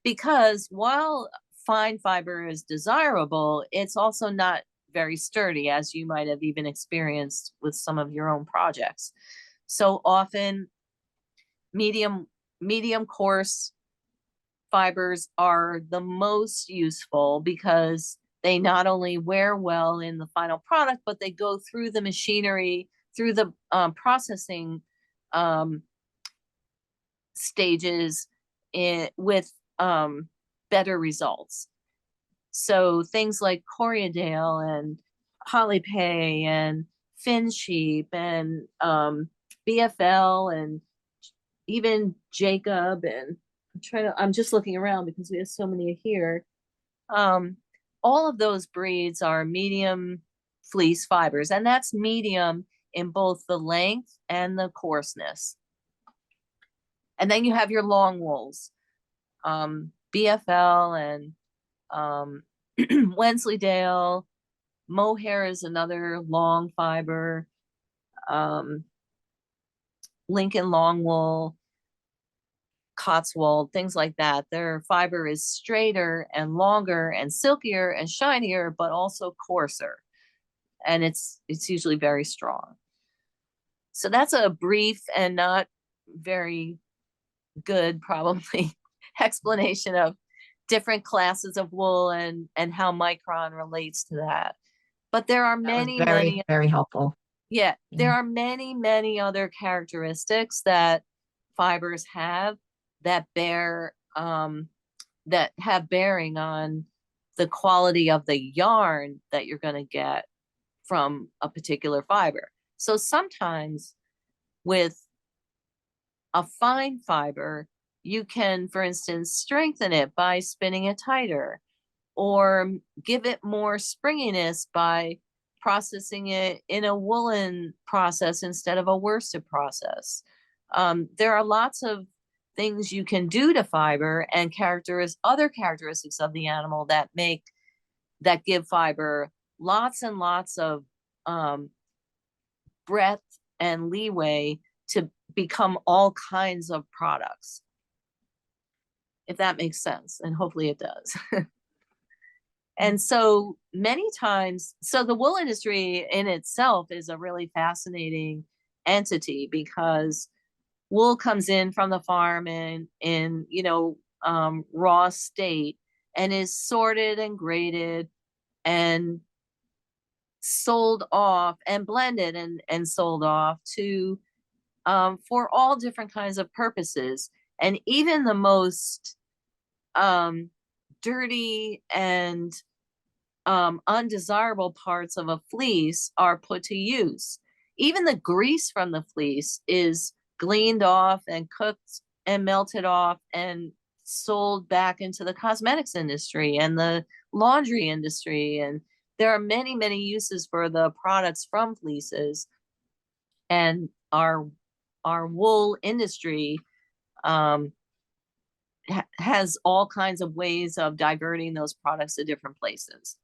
Because while fine fiber is desirable, it's also not very sturdy, as you might have even experienced with some of your own projects. So often medium coarse fibers are the most useful because they not only wear well in the final product, but they go through the machinery, through the processing stages with better results. So things like Corriedale and Polypay and Fin Sheep and BFL and even Jacob, and I'm just looking around because we have so many here. All of those breeds are medium fleece fibers, and that's medium in both the length and the coarseness. And then you have your long wools, BFL and Wensleydale. Mohair is another long fiber. Lincoln long wool, Cotswold, things like that. Their fiber is straighter and longer and silkier and shinier, but also coarser. And it's usually very strong. So that's a brief and not very good, probably, explanation of different classes of wool and how micron relates to that. But there are many, very helpful. Yeah, there are many other characteristics that fibers have that that have bearing on the quality of the yarn that you're going to get from a particular fiber. So sometimes with a fine fiber, you can, for instance, strengthen it by spinning it tighter, or give it more springiness by processing it in a woolen process instead of a worsted process. There are lots of things you can do to fiber and other characteristics of the animal that give fiber lots and lots of breadth and leeway to become all kinds of products. If that makes sense, and hopefully it does. And so many times, so the wool industry in itself is a really fascinating entity, because wool comes in from the farm in raw state and is sorted and graded and sold off and blended and sold off to for all different kinds of purposes. And even the most dirty and undesirable parts of a fleece are put to use. Even the grease from the fleece is gleaned off and cooked and melted off and sold back into the cosmetics industry and the laundry industry. And there are many, many uses for the products from fleeces. And our wool industry has all kinds of ways of diverting those products to different places.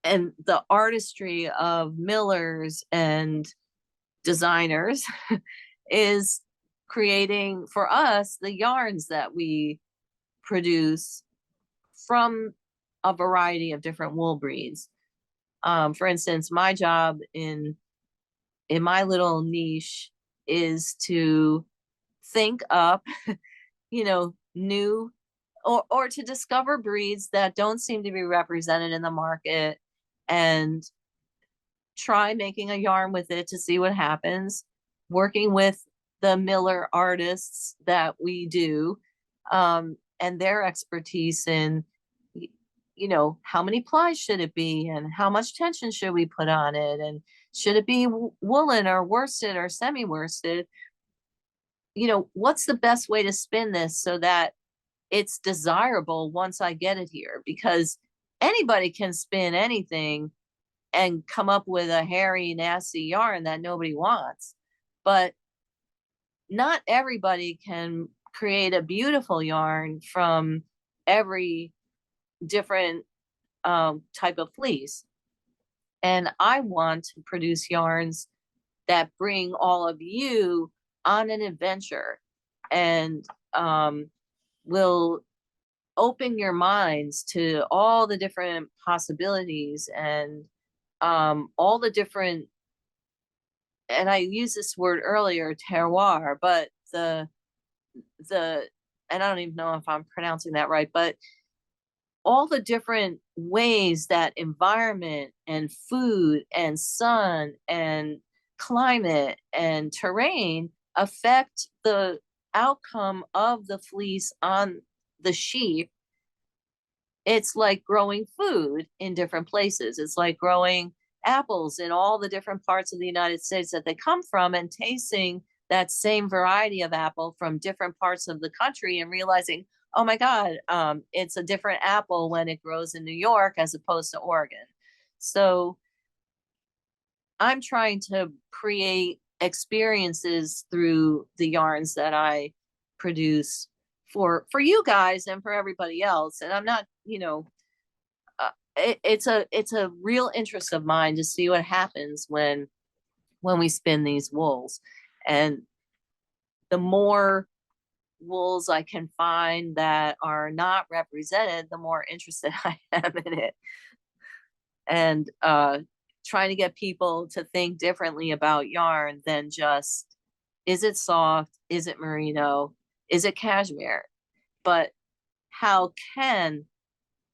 And the artistry of millers and designers is creating for us the yarns that we produce from a variety of different wool breeds. For instance, my job in my little niche is to think up, new or to discover breeds that don't seem to be represented in the market and try making a yarn with it to see what happens, working with the miller artists that we do, and their expertise in, how many plies should it be and how much tension should we put on it, and should it be woolen or worsted or semi-worsted? What's the best way to spin this so that it's desirable once I get it here? Because anybody can spin anything and come up with a hairy, nasty yarn that nobody wants. But not everybody can create a beautiful yarn from every different type of fleece. And I want to produce yarns that bring all of you on an adventure and will open your minds to all the different possibilities and all the different, and I used this word earlier, terroir, but and I don't even know if I'm pronouncing that right, but all the different ways that environment and food and sun and climate and terrain affect the outcome of the fleece on the sheep. It's like growing food in different places. It's like growing apples in all the different parts of the United States that they come from, and tasting that same variety of apple from different parts of the country and realizing, oh my God, it's a different apple when it grows in New York as opposed to Oregon. So I'm trying to create experiences through the yarns that I produce for you guys and for everybody else. And I'm not, it's a real interest of mine to see what happens when we spin these wools. And the more wools I can find that are not represented, the more interested I am in it. And trying to get people to think differently about yarn than just, is it soft? Is it merino? Is it cashmere? But how can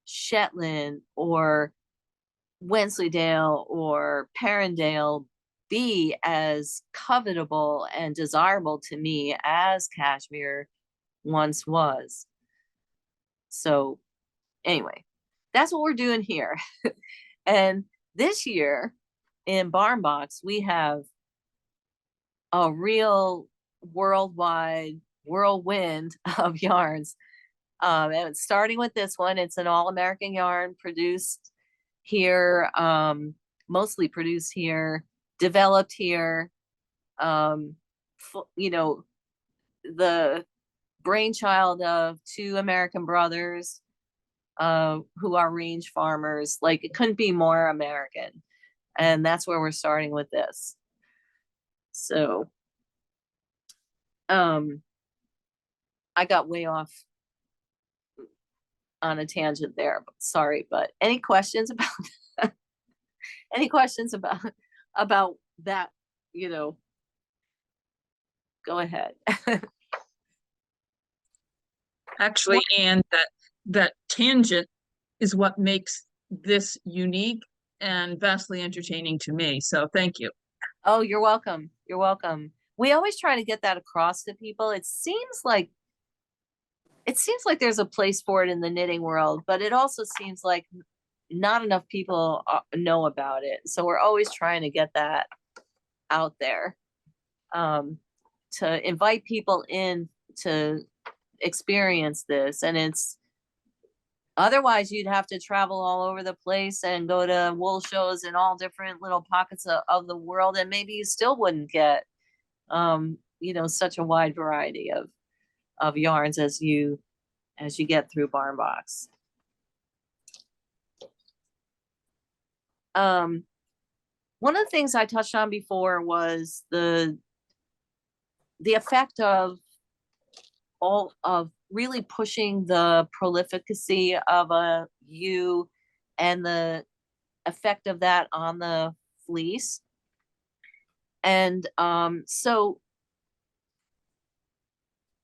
Shetland or Wensleydale or Perrindale be as covetable and desirable to me as cashmere once was? So anyway, that's what we're doing here. And this year in Barn Box, we have a real worldwide whirlwind of yarns. And starting with this one, it's an all-American yarn produced here, mostly produced here, developed here. The brainchild of two American brothers who are range farmers. Like, it couldn't be more American. And that's where we're starting with this. So I got way off on a tangent there, but sorry. But any questions about that? Any questions about that, go ahead. Actually, and that tangent is what makes this unique and vastly entertaining to me. So thank you. Oh, you're welcome. You're welcome. We always try to get that across to people. It seems like there's a place for it in the knitting world, but it also seems like not enough people know about it. So we're always trying to get that out there, to invite people in to experience this. And otherwise you'd have to travel all over the place and go to wool shows in all different little pockets of the world, and maybe you still wouldn't get such a wide variety of yarns as you get through Barn Box. One of the things I touched on before was the effect of really pushing the prolificacy of a ewe and the effect of that on the fleece. And so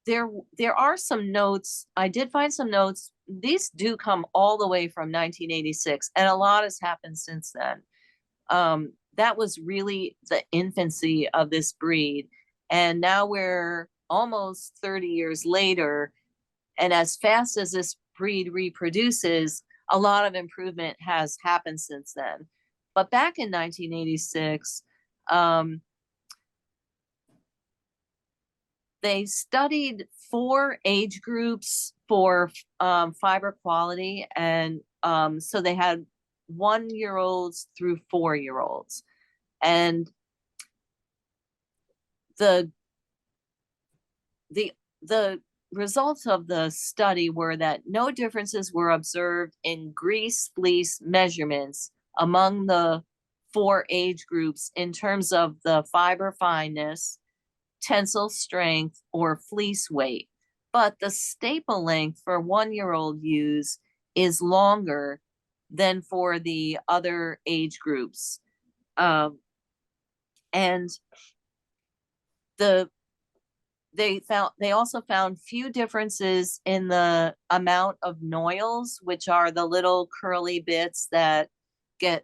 there are some notes. I did find some notes. These do come all the way from 1986, and a lot has happened since then. That was really the infancy of this breed, and now we're almost 30 years later, and as fast as this breed reproduces, a lot of improvement has happened since then. But back in 1986, they studied 4 age groups for fiber quality, and so they had 1-year-olds through 4-year-olds, and the results of the study were that no differences were observed in grease fleece measurements among the 4 age groups in terms of the fiber fineness, tensile strength, or fleece weight, but the staple length for 1-year-old ewes is longer than for the other age groups. And they also found few differences in the amount of noils, which are the little curly bits that get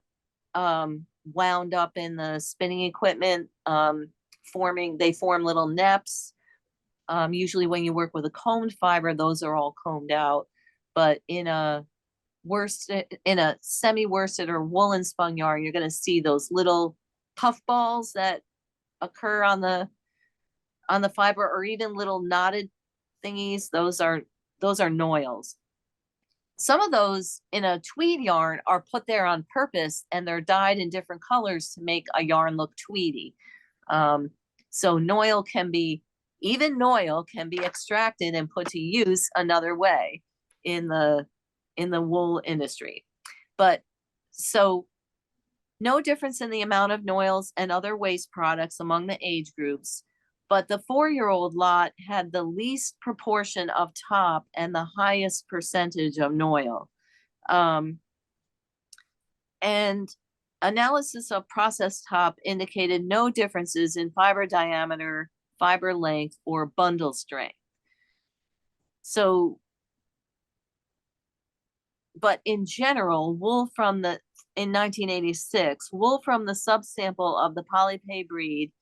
wound up in the spinning equipment. They form little neps. Usually when you work with a combed fiber, those are all combed out. But in a semi-worsted or woolen spun yarn, you're going to see those little puff balls that occur on the fiber, or even little knotted thingies. Those are noils. Some of those in a tweed yarn are put there on purpose, and they're dyed in different colors to make a yarn look tweedy. So noil can be extracted and put to use another way in the wool industry. But so no difference in the amount of noils and other waste products among the age groups, but the 4-year-old lot had the least proportion of top and the highest percentage of noil. And analysis of processed top indicated no differences in fiber diameter, fiber length, or bundle strength. So, but in general, in 1986, wool from the subsample of the Polypay breed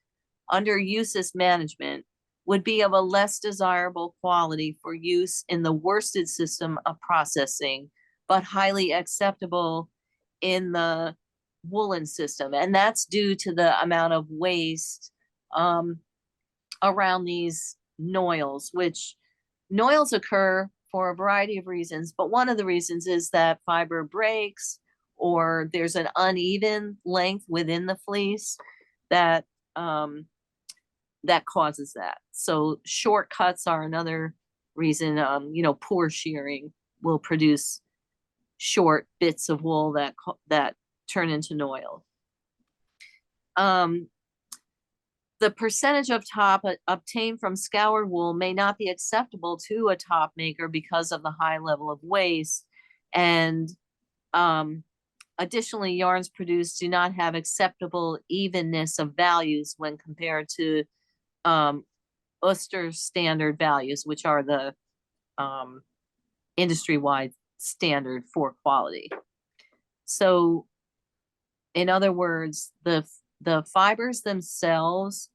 under USIS management would be of a less desirable quality for use in the worsted system of processing, but highly acceptable in the woolen system. And that's due to the amount of waste around these noils, which noils occur for a variety of reasons, but one of the reasons is that fiber breaks, or there's an uneven length within the fleece that causes that. So short cuts are another reason. Poor shearing will produce short bits of wool that turn into noil. The percentage of top obtained from scoured wool may not be acceptable to a top maker because of the high level of waste. And additionally, yarns produced do not have acceptable evenness of values when compared to Ulster standard values, which are the industry-wide standard for quality. So in other words, the fibers themselves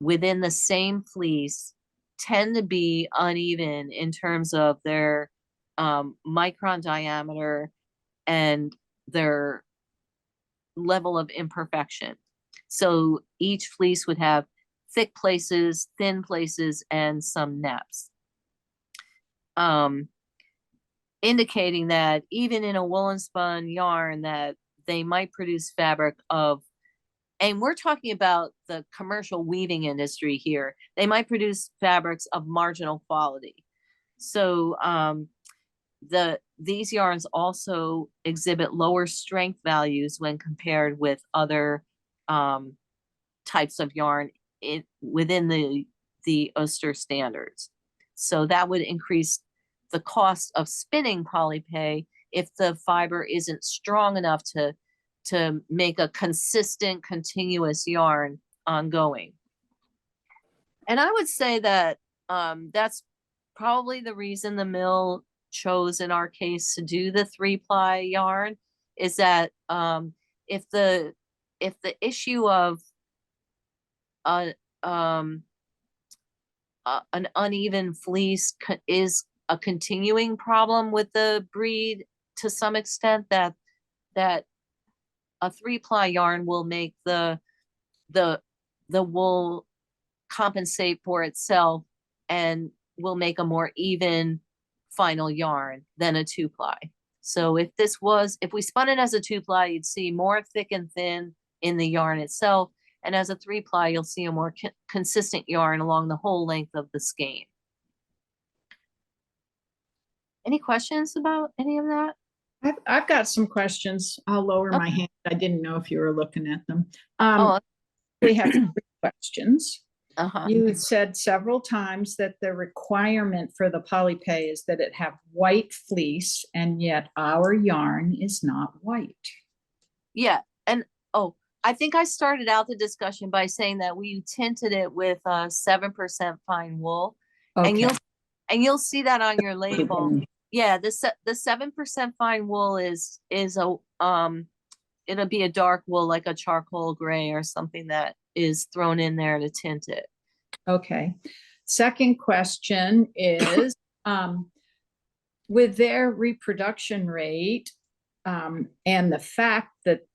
within the same fleece tend to be uneven in terms of their micron diameter and their level of imperfection. So each fleece would have thick places, thin places, and some neps. Indicating that even in a woolen spun yarn that they might produce fabric of, and we're talking about the commercial weaving industry here, they might produce fabrics of marginal quality. So these yarns also exhibit lower strength values when compared with other types of yarn within the Oster standards. So that would increase the cost of spinning Polypay if the fiber isn't strong enough to make a consistent, continuous yarn ongoing. And I would say that that's probably the reason the mill chose in our case to do the 3-ply yarn, is that if the issue of an uneven fleece is a continuing problem with the breed to some extent, that a 3-ply yarn will make the wool compensate for itself and will make a more even final yarn than a 2-ply. So if we spun it as a 2-ply, you'd see more thick and thin in the yarn itself. And as a 3-ply, you'll see a more consistent yarn along the whole length of the skein. Any questions about any of that? I've got some questions. I'll lower my hand. I didn't know if you were looking at them. We have 3 questions. You said several times that the requirement for the Polypay is that it have white fleece, and yet our yarn is not white. Yeah, and I think I started out the discussion by saying that we tinted it with 7% fine wool, Okay. and you'll see that on your label. Yeah, the 7% fine wool is a it'll be a dark wool, like a charcoal gray or something that is thrown in there to tint it. Okay. Second question is, with their reproduction rate, and the fact that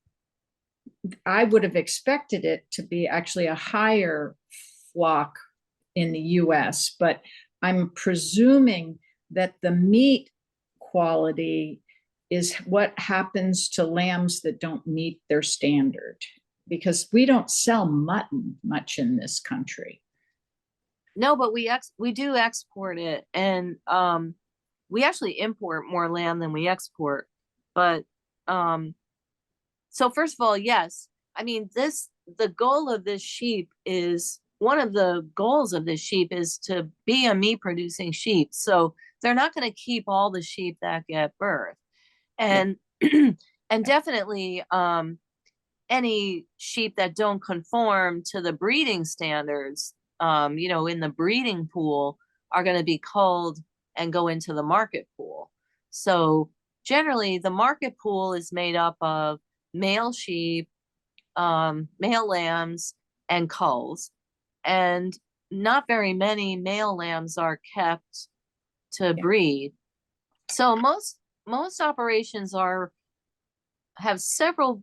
I would have expected it to be actually a higher flock in the US, but I'm presuming that the meat quality is what happens to lambs that don't meet their standard, because we don't sell mutton much in this country. No, but we do export it, and we actually import more lamb than we export. But so first of all, yes, I mean the goal of this sheep is, one of the goals of this sheep is to be a meat producing sheep. So they're not going to keep all the sheep that get birth. And and definitely any sheep that don't conform to the breeding standards, in the breeding pool, are going to be culled and go into the market pool. So generally the market pool is made up of male sheep, male lambs, and culls, and not very many male lambs are kept to breed. So most operations have several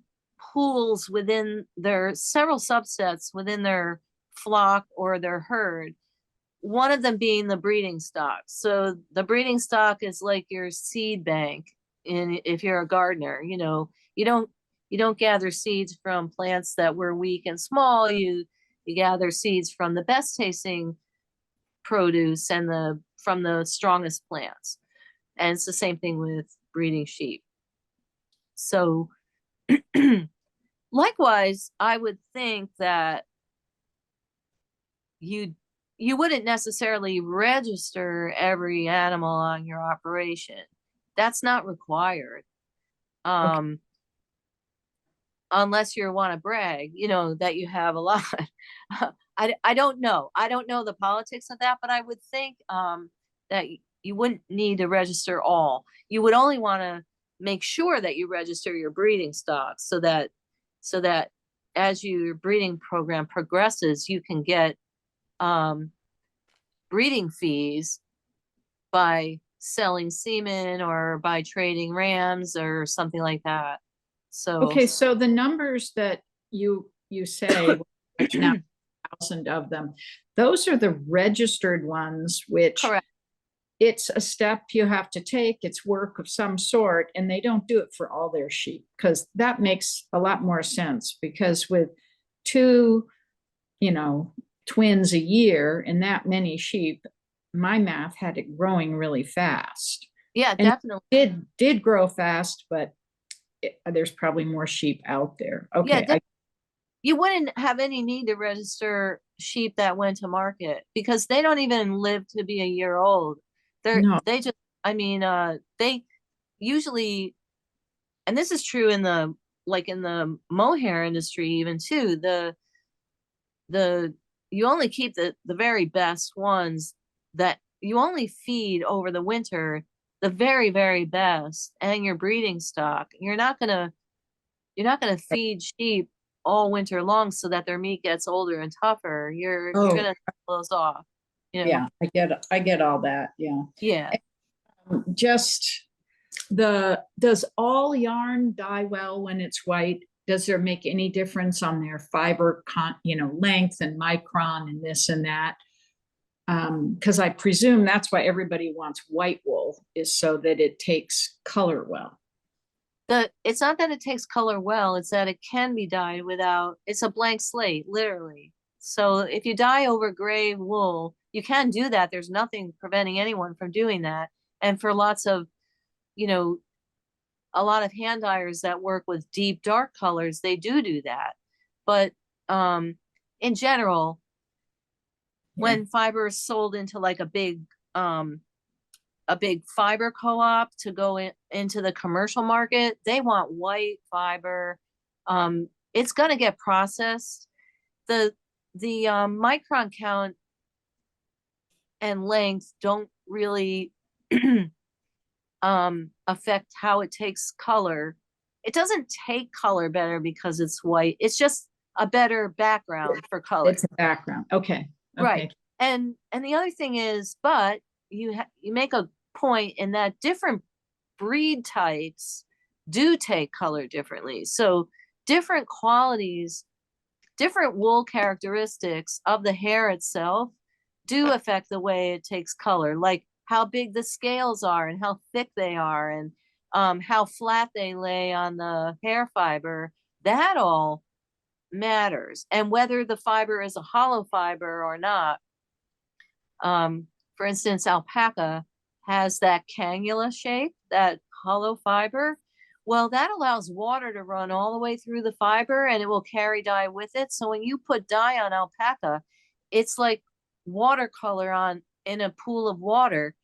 pools within several subsets within their flock or their herd, one of them being the breeding stock. So the breeding stock is like your seed bank. If you're a gardener, you don't gather seeds from plants that were weak and small. You gather seeds from the best tasting produce and from the strongest plants. And it's the same thing with breeding sheep. So likewise, I would think that you wouldn't necessarily register every animal on your operation. That's not required. Okay. Unless you want to brag, that you have a lot. I don't know. I don't know the politics of that, but I would think that you wouldn't need to register all. You would only want to make sure that you register your breeding stock so that as your breeding program progresses, you can get breeding fees by selling semen or by trading rams or something like that. So Okay, so the numbers that you say, which now 1,000 of them, those are the registered ones, which correct. it's a step you have to take. It's work of some sort, and they don't do it for all their sheep, because that makes a lot more sense. Because with two, twins a year and that many sheep, my math had it growing really fast. Yeah, And definitely. did grow fast, but there's probably more sheep out there. Okay, Yeah, you wouldn't have any need to register sheep that went to market because they don't even live to be a year old. No. They just, I mean, they usually, and this is true in the mohair industry even too, you only keep the very best ones that you only feed over the winter, the very, very best, and your breeding stock. You're not gonna feed sheep all winter long so that their meat gets older and tougher. You're gonna sell those off. Yeah, I get all that. Yeah. Yeah. Just does all yarn dye well when it's white? Does there make any difference on their fiber length and micron and this and that? Because I presume that's why everybody wants white wool, is so that it takes color well. It's not that it takes color well, it's that it can be dyed without, it's a blank slate, literally. So if you dye over gray wool, you can do that. There's nothing preventing anyone from doing that. And for lots of, a lot of hand dyers that work with deep dark colors, they do that. But in general, when fiber is sold into like a big fiber co-op to go into the commercial market, they want white fiber. It's going to get processed. The micron count and length don't really affect how it takes color. It doesn't take color better because it's white. It's just a better background for color. It's a background. Okay. Right. And the other thing is, but you make a point in that different breed types do take color differently. So different qualities, different wool characteristics of the hair itself do affect the way it takes color, like how big the scales are and how thick they are and how flat they lay on the hair fiber. That all matters. And whether the fiber is a hollow fiber or not. For instance, alpaca has that cannula shape, that hollow fiber. Well, that allows water to run all the way through the fiber and it will carry dye with it. So when you put dye on alpaca, it's like watercolor in a pool of water.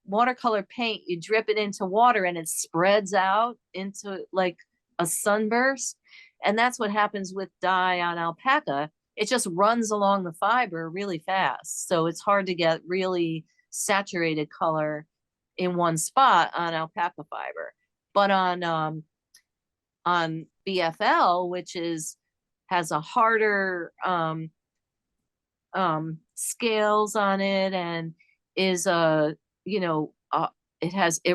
Watercolor paint, you drip it into water and it spreads out into like a sunburst. And that's what happens with dye on alpaca. It just runs along the fiber really fast. So it's hard to get really saturated color in one spot on alpaca fiber. But on BFL, which has a harder scales on it and is it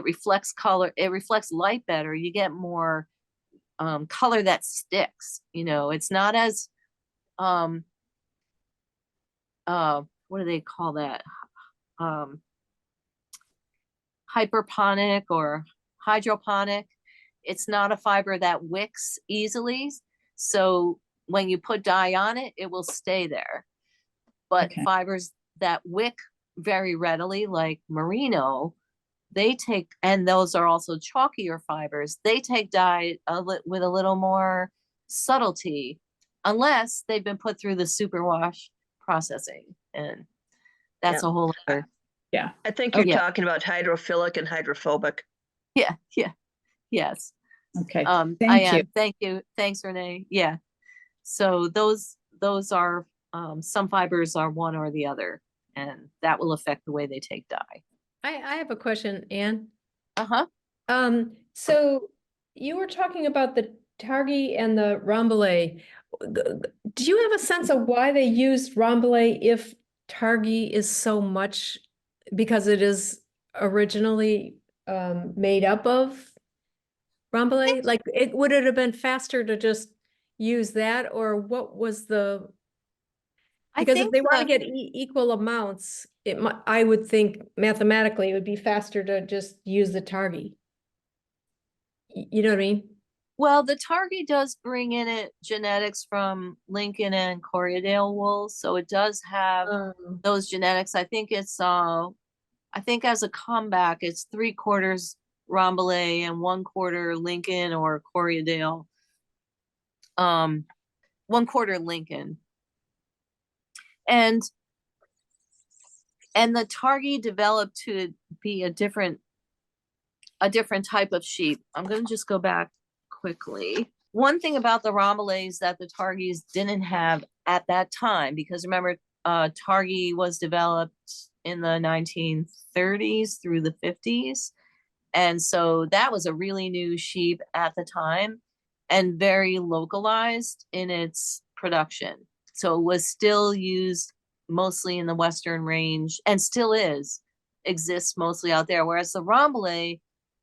reflects color, it reflects light better. You get more color that sticks. It's not as what do they call that? Hyperponic or hydroponic. It's not a fiber that wicks easily. So when you put dye on it, it will stay there. But fibers that wick very readily, like merino, and those are also chalkier fibers, they take dye with a little more subtlety, unless they've been put through the superwash processing. And that's a whole other. Yeah. I think you're talking about hydrophilic and hydrophobic. Yeah. Yes. Okay. I am. Thank you. Thanks, Renee. Yeah. So those are some fibers are one or the other, and that will affect the way they take dye. I have a question, Anne. Uh-huh. So you were talking about the Targhee and the Rambouillet. Do you have a sense of why they used Rambouillet if Targhee is so much, because it is originally made up of Rambouillet? Like, would it have been faster to just use that, or what was the? I Because if think they want to the- get equal amounts, I would think mathematically it would be faster to just use the Targhee. You know what I mean? Well, the Targhee does bring in it genetics from Lincoln and Corriedale wool, so it does have those genetics. I think it's I think as a comeback, it's 3/4 Rambouillet and 1/4 Lincoln or Corriedale. 1/4 Lincoln. And the Targhee developed to be a different type of sheep. I'm gonna just go back quickly. One thing about the Rambouillets that the Targhees didn't have at that time, because remember, Targhee was developed in the 1930s through the 50s. And so that was a really new sheep at the time and very localized in its production. So it was still used mostly in the Western range and still exists mostly out there. Whereas the Rambouillet,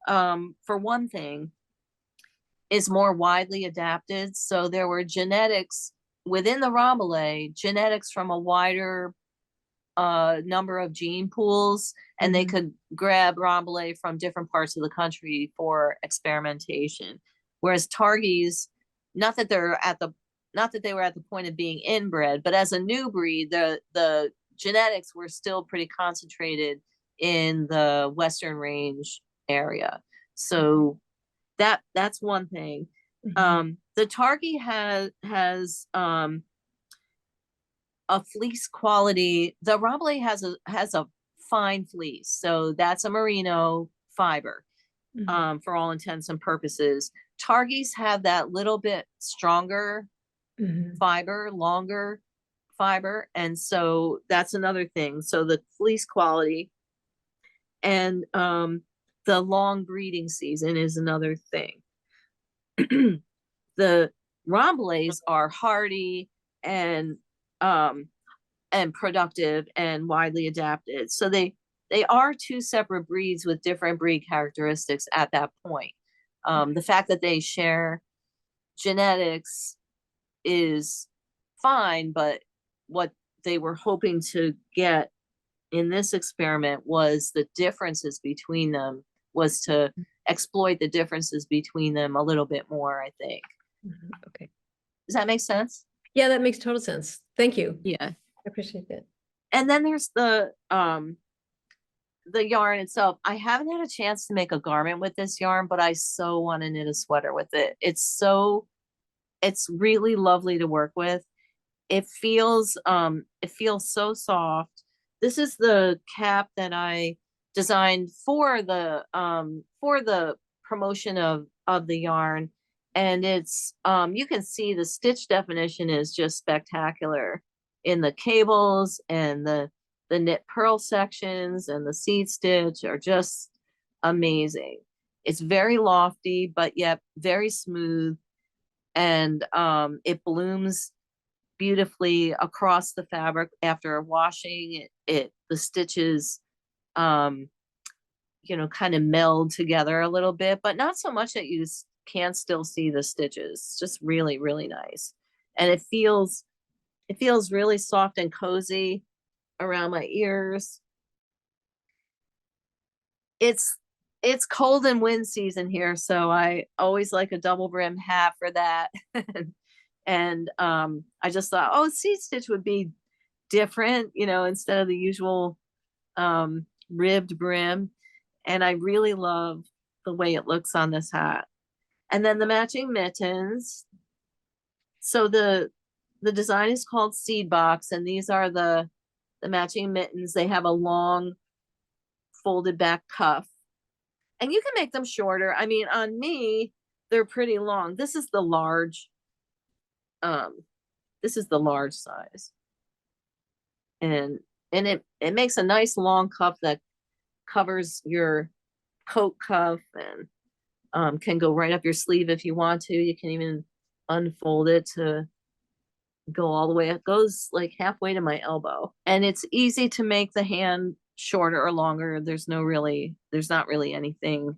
for one thing, is more widely adapted. So there were genetics within the Rambouillet, genetics from a wider number of gene pools, and they could grab Rambouillet from different parts of the country for experimentation. Whereas Targhees, not that they were at the point of being inbred, but as a new breed, the genetics were still pretty concentrated in the Western range area. So that's one thing. The Targhee has a fleece quality. The Rambouillet has a fine fleece, so that's a merino fiber, for all intents and purposes. Targhees have that little bit stronger fiber, longer fiber, and so that's another thing. So the fleece quality and the long breeding season is another thing. The Rambouillets are hardy and productive and widely adapted. So they are two separate breeds with different breed characteristics at that point. The fact that they share genetics is fine, but what they were hoping to get in this experiment was the differences between them, was to exploit the differences between them a little bit more, I think. Okay. Does that make sense? Yeah, that makes total sense. Thank you. Yeah. I appreciate that. And then there's the yarn itself. I haven't had a chance to make a garment with this yarn, but I so want to knit a sweater with it. It's really lovely to work with. It feels so soft. This is the cap that I designed for the promotion of the yarn. And it's you can see the stitch definition is just spectacular in the cables, and the knit purl sections and the seed stitch are just amazing. It's very lofty, but yet very smooth, and it blooms beautifully across the fabric after washing it. The stitches kind of meld together a little bit, but not so much that you can still see the stitches. It's just really, really nice. And it feels really soft and cozy around my ears. It's cold and wind season here, so I always like a double brim hat for that. And I just thought, oh, seed stitch would be different, instead of the usual ribbed brim. And I really love the way it looks on this hat. And then the matching mittens. So the design is called Seedbox, and these are the matching mittens. They have a long folded back cuff, and you can make them shorter. I mean, on me, they're pretty long. This is the large size, and it makes a nice long cuff that covers your coat cuff, and can go right up your sleeve if you want to. You can even unfold it to go all the way. It goes like halfway to my elbow, and it's easy to make the hand shorter or longer. There's not really anything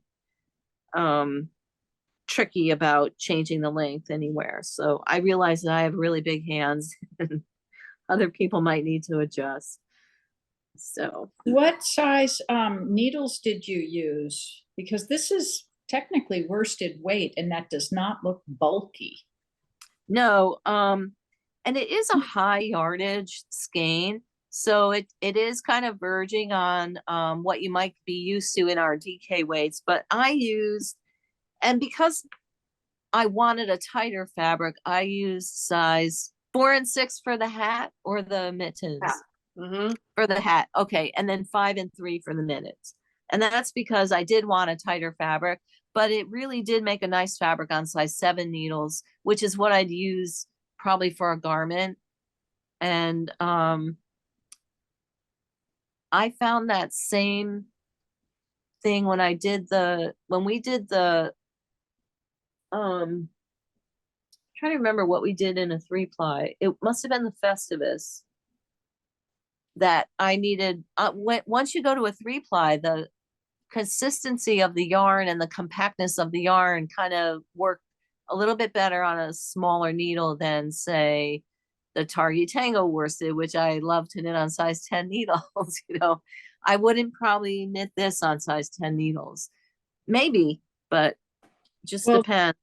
tricky about changing the length anywhere. So I realize that I have really big hands and other people might need to adjust. So What size needles did you use? Because this is technically worsted weight and that does not look bulky. no, and it is a high yardage skein. So it is kind of verging on what you might be used to in our DK weights, but I used, and because I wanted a tighter fabric, I used size 4 and 6 for the hat or the mittens. For the hat. Okay. And then 5 and 3 for the mittens. And that's because I did want a tighter fabric, but it really did make a nice fabric on size 7 needles, which is what I'd use probably for a garment. And I found that same thing when we did the trying to remember what we did in a 3-ply. It must have been the Festivus that I needed. Once you go to a 3-ply, the consistency of the yarn and the compactness of the yarn kind of work a little bit better on a smaller needle than, say, the Targhee Tango worsted, which I love to knit on size 10 needles. You know, I wouldn't probably knit this on size 10 needles, maybe, but just Well, depends.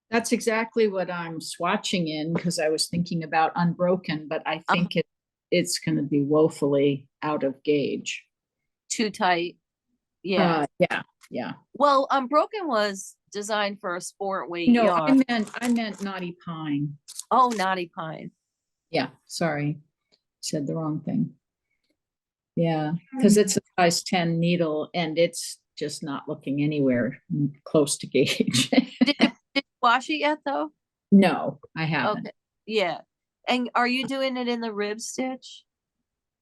That's exactly what I'm swatching in because I was thinking about Unbroken, but I think it's going to be woefully out of gauge. Too tight. Yeah. Yeah. Well, Unbroken was designed for a sport weight No, yarn. I meant Knotty Pine. Oh, Knotty Pine. Yeah, sorry, said the wrong thing. Yeah, because it's a size 10 needle and it's just not looking anywhere close to gauge. Did you wash it yet though? No, I haven't. Okay. Yeah. And are you doing it in the rib stitch?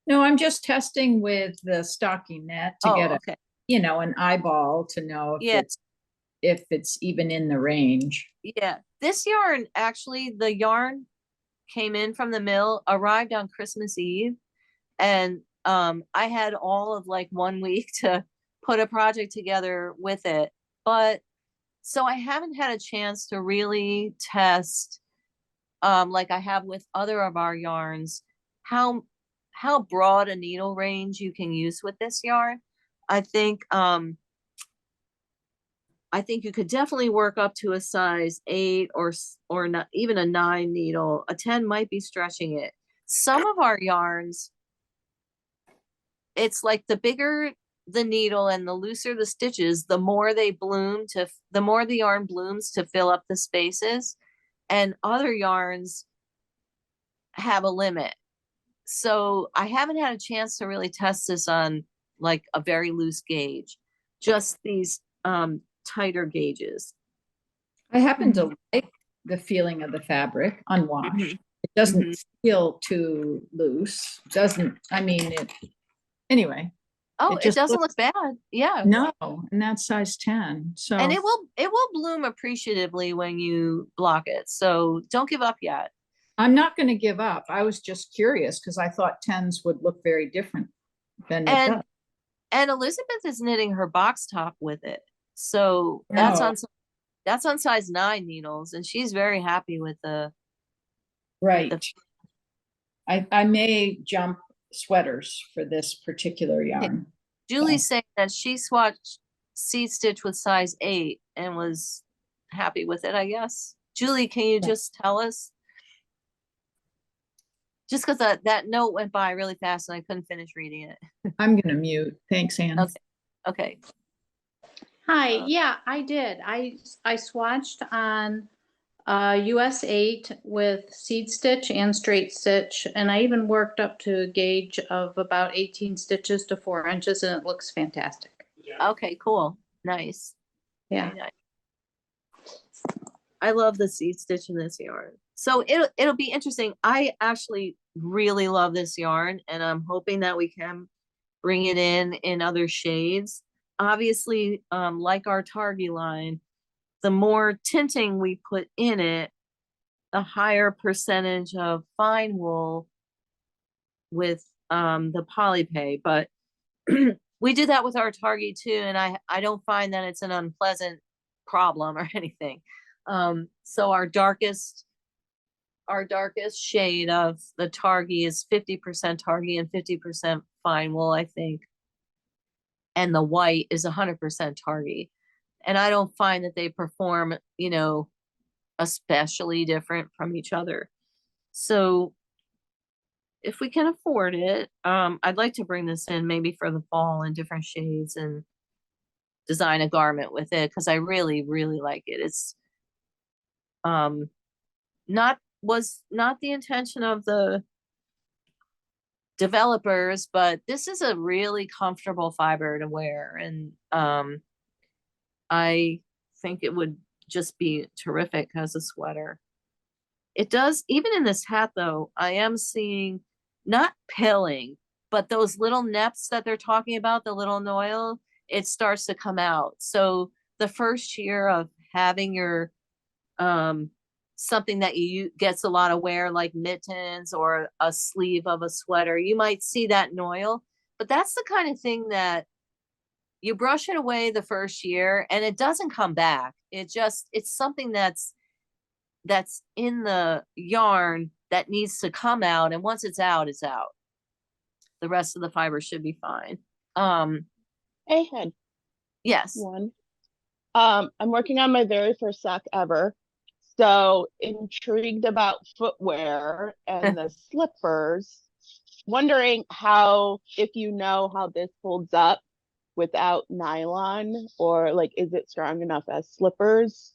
No, I'm just testing with the stocking net to get okay. an eyeball to know if it's even in the range. Yeah. This yarn, actually, the yarn came in from the mill, arrived on Christmas Eve, and I had all of like 1 week to put a project together with it. But so I haven't had a chance to really test, like I have with other of our yarns, how broad a needle range you can use with this yarn. I think you could definitely work up to a size 8 or not even a 9 needle. A 10 might be stretching it. Some of our yarns, it's like the bigger the needle and the looser the stitches, the more the yarn blooms to fill up the spaces. And other yarns have a limit. So I haven't had a chance to really test this on like a very loose gauge, just these tighter gauges. I happen to like the feeling of the fabric unwashed. It doesn't feel too loose. Anyway. Oh, it doesn't look bad. Yeah. No, and that's size 10. So And it will bloom appreciatively when you block it. So don't give up yet. I'm not going to give up. I was just curious because I thought 10s would look very different than it does. And Elizabeth is knitting her box top with it. So that's on size 9 needles, and she's very happy with the right. I may jump sweaters for this particular yarn. Julie's saying that she swatched seed stitch with size 8 and was happy with it, I guess. Julie, can you just tell us? Just because that note went by really fast and I couldn't finish reading it. I'm going to mute. Thanks, Anne. Okay. Hi, yeah, I did. I swatched on US 8 with seed stitch and straight stitch, and I even worked up to a gauge of about 18 stitches to 4 inches, and it looks fantastic. Okay, cool. Nice. Yeah. Very nice. I love the seed stitch in this yarn. So it'll be interesting. I actually really love this yarn, and I'm hoping that we can bring it in other shades. Obviously, like our Targhee line, the more tinting we put in it, the higher percentage of fine wool with the Polypay. But we do that with our Target too, and I don't find that it's an unpleasant problem or anything. So our darkest shade of the Target is 50% Target and 50% fine wool, I think. And the white is 100% Target. And I don't find that they perform, you know, especially different from each other. So if we can afford it, I'd like to bring this in maybe for the fall in different shades and design a garment with it, because I really, really like it. It's was not the intention of the developers, but this is a really comfortable fiber to wear, and I think it would just be terrific as a sweater. It does, even in this hat though, I am seeing not pilling, but those little neps that they're talking about, the little noil, it starts to come out. So the first year of having your something that you gets a lot of wear, like mittens or a sleeve of a sweater, you might see that noil, but that's the kind of thing that you brush it away the first year and it doesn't come back. It's something that's in the yarn that needs to come out, and once it's out, it's out. The rest of the fiber should be fine. I had Yes. one. I'm working on my very first sock ever. So intrigued about footwear and the slippers. Wondering if you know how this holds up without nylon, or like, is it strong enough as slippers?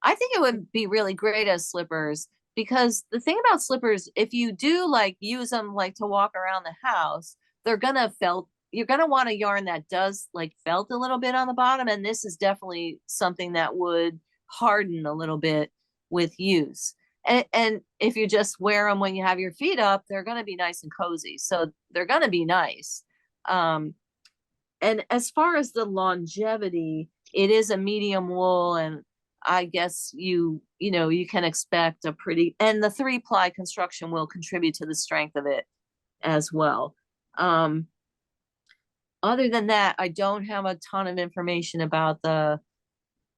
I think it would be really great as slippers, because the thing about slippers, if you do like use them like to walk around the house, you're gonna want a yarn that does like felt a little bit on the bottom, and this is definitely something that would harden a little bit with use. And if you just wear them when you have your feet up, they're gonna be nice and cozy. So they're gonna be nice. And as far as the longevity, it is a medium wool, and I guess you can expect a pretty, and the 3-ply construction will contribute to the strength of it as well. Other than that, I don't have a ton of information about the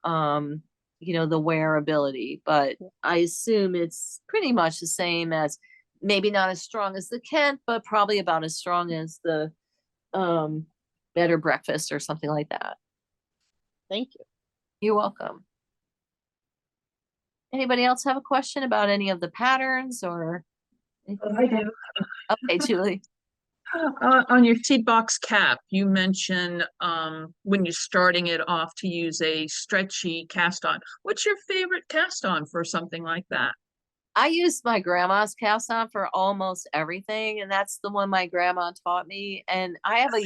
the wearability, but I assume it's pretty much the same as, maybe not as strong as the Kent, but probably about as strong as the Better Breakfast or something like that. Thank you. You're welcome. Anybody else have a question about any of the patterns or anything? I do. Okay, Julie. On your Seedbox cap, you mentioned when you're starting it off to use a stretchy cast on. What's your favorite cast on for something like that? I used my grandma's cast on for almost everything, and that's the one my grandma taught me. And I have a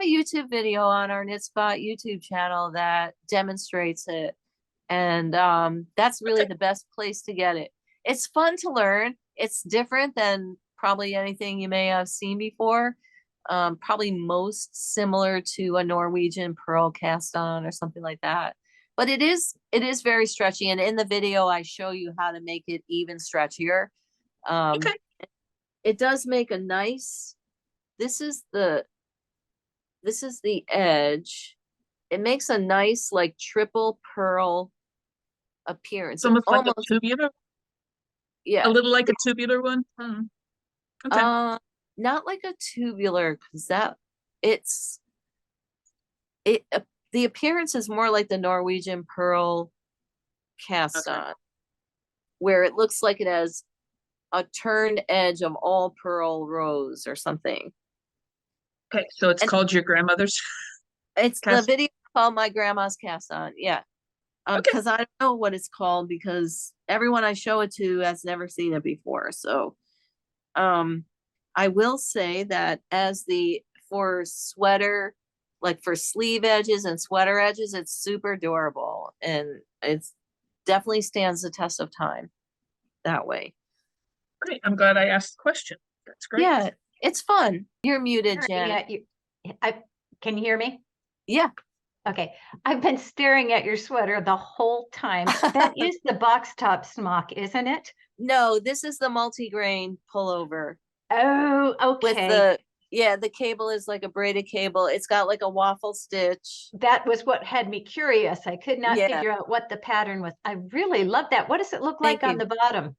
YouTube video on our Knit Spot YouTube channel that demonstrates it. And that's really the best place to get it. It's fun to learn. It's different than probably anything you may have seen before. Probably most similar to a Norwegian pearl cast on or something like that. But it is very stretchy, and in the video I show you how to make it even stretchier. Okay. It does make a nice, this is the edge. It makes a nice like triple pearl appearance. It's almost like a Almost, tubular, yeah. a little like a tubular one. Okay. Not like a tubular, because the appearance is more like the Norwegian pearl cast on, where it looks like it has a turned edge of all pearl rows or something. Okay, so it's called your grandmother's. It's the video called My Grandma's Cast On. Yeah. Because I don't know what it's called, because everyone I show it to has never seen it before. So I will say that for sweater, like for sleeve edges and sweater edges, it's super durable, and it's definitely stands the test of time that way. Great, I'm glad I asked the question. That's great. Yeah, it's fun. You're muted, Janet. Can you hear me? Yeah. Okay, I've been staring at your sweater the whole time. That is the box top smock, isn't it? No, this is the multigrain pullover Oh, with okay. the cable is like a braided cable. It's got like a waffle stitch. That was what had me curious. I could not Yeah. figure out what the pattern was. I really love that. What does it look Thank like on you. the bottom?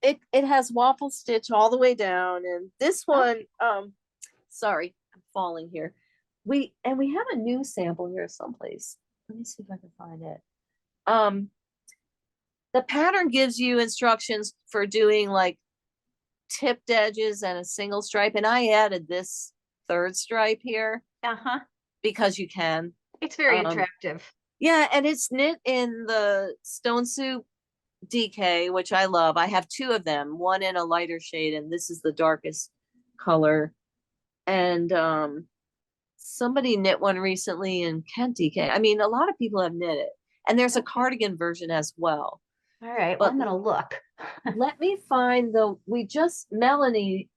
It has waffle stitch all the way down, and this one, sorry, I'm falling here. We have a new sample here someplace. Let me see if I can find it. The pattern gives you instructions for doing like tipped edges and a single stripe, and I added this third stripe here Uh-huh. because you can. It's very Um, attractive. Yeah, and it's knit in the Stone Soup DK, which I love. I have two of them, one in a lighter shade, and this is the darkest color. And somebody knit one recently in Kent DK. I mean, a lot of people have knit it. And there's a cardigan version as well. All right, well, But I'm gonna look. let me find Melanie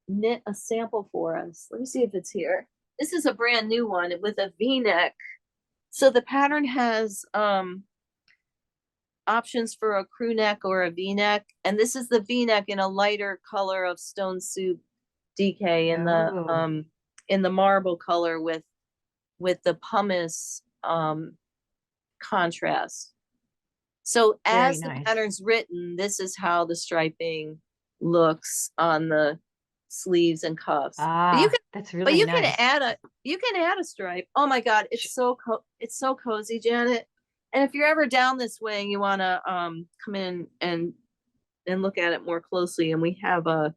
knit a sample for us. Let me see if it's here. This is a brand new one with a V-neck. So the pattern has options for a crew neck or a V-neck, and this is the V-neck in a lighter color of Stone Soup DK in the marble color with the pumice contrast. So Very as the nice. pattern's written, this is how the striping looks on the sleeves and cuffs. Ah, that's really you nice. can add a stripe. Oh my God, it's so cozy, Janet. And if you're ever down this way and you want to come in and look at it more closely, and we have a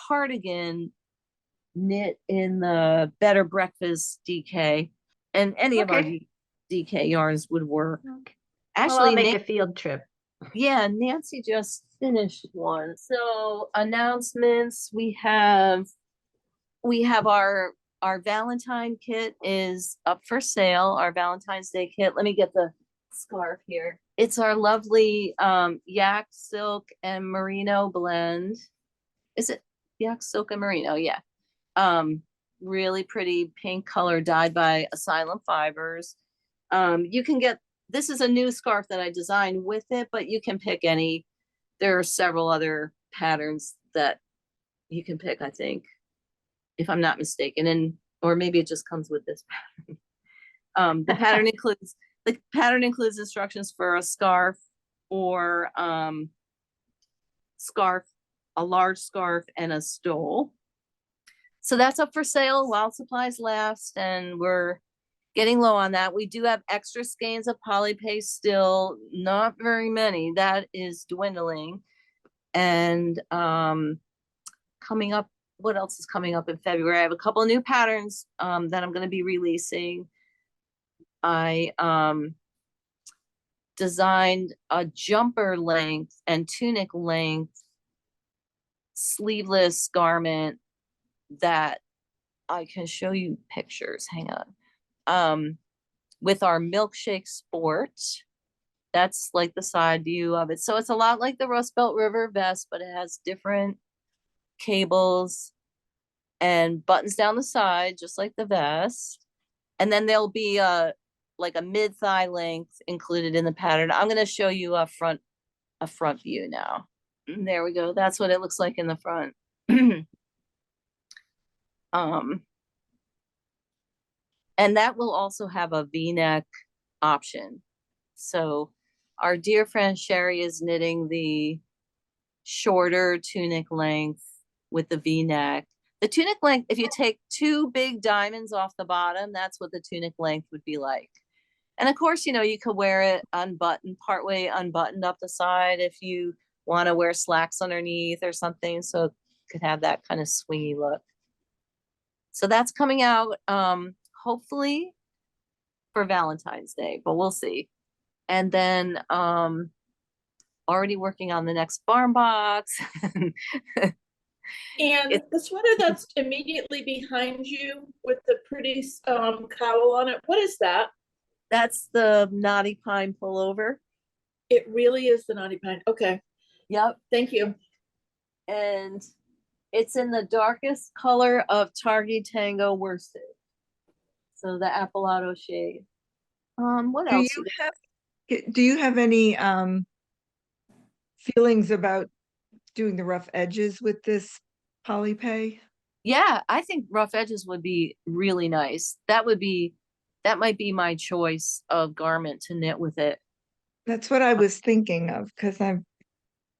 cardigan knit in the Better Breakfast DK, and any of our Okay. DK yarns would work. Okay. Well, I'll Actually, make a field trip. yeah, Nancy just finished one. So announcements, we have our Valentine kit is up for sale, our Valentine's Day kit. Let me get the scarf here. It's our lovely yak silk and merino blend. Is it yak silk and merino? Yeah. Really pretty pink color dyed by Asylum Fibers. You can get, this is a new scarf that I designed with it, but you can pick any. There are several other patterns that you can pick, I think, if I'm not mistaken, and or maybe it just comes with this pattern. The pattern includes instructions for a scarf or a large scarf and a stole. So that's up for sale while supplies last, and we're getting low on that. We do have extra skeins of Polypay still, not very many. That is dwindling. And coming up, what else is coming up in February? I have a couple of new patterns that I'm going to be releasing. I designed a jumper length and tunic length sleeveless garment that I can show you pictures. Hang on. With our Milkshake Sport. That's like the side view of it. So it's a lot like the Rust Belt River vest, but it has different cables and buttons down the side, just like the vest. And then there'll be like a mid-thigh length included in the pattern. I'm going to show you a front view now. There we go. That's what it looks like in the front. And that will also have a V-neck option. So our dear friend Sherry is knitting the shorter tunic length with the V-neck. The tunic length, if you take two big diamonds off the bottom, that's what the tunic length would be like. And of course, you know, you could wear it unbuttoned, partway unbuttoned up the side if you want to wear slacks underneath or something. So it could have that kind of swingy look. So that's coming out hopefully for Valentine's Day, but we'll see. And then already working on the next barn box. And the sweater that's immediately behind you with the pretty cowl on it, what is that? That's the Knotty Pine pullover. It really is the Knotty Pine. Okay. Yep. Thank you. And it's in the darkest color of Targi Tango worsted. So the Apolado shade. What Do else? you have, do you have any feelings about doing the rough edges with this Polypay? Yeah, I think rough edges would be really nice. That might be my choice of garment to knit with it. That's what I was thinking of, because I'm,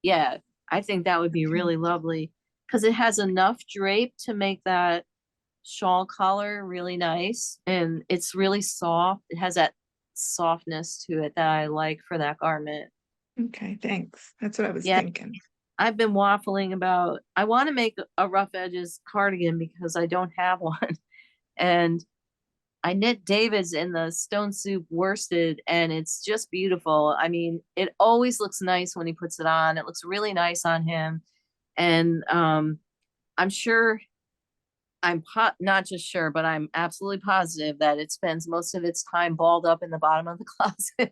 Yeah, I think that would be Okay. really lovely because it has enough drape to make that shawl collar really nice, and it's really soft. It has that softness to it that I like for that garment. okay, thanks. That's what I was Yeah. thinking. I've been waffling about, I want to make a rough edges cardigan because I don't have one. And I knit David's in the stone soup worsted, and it's just beautiful. I mean, it always looks nice when he puts it on. It looks really nice on him. And I'm sure, not just sure, but I'm absolutely positive that it spends most of its time balled up in the bottom of the closet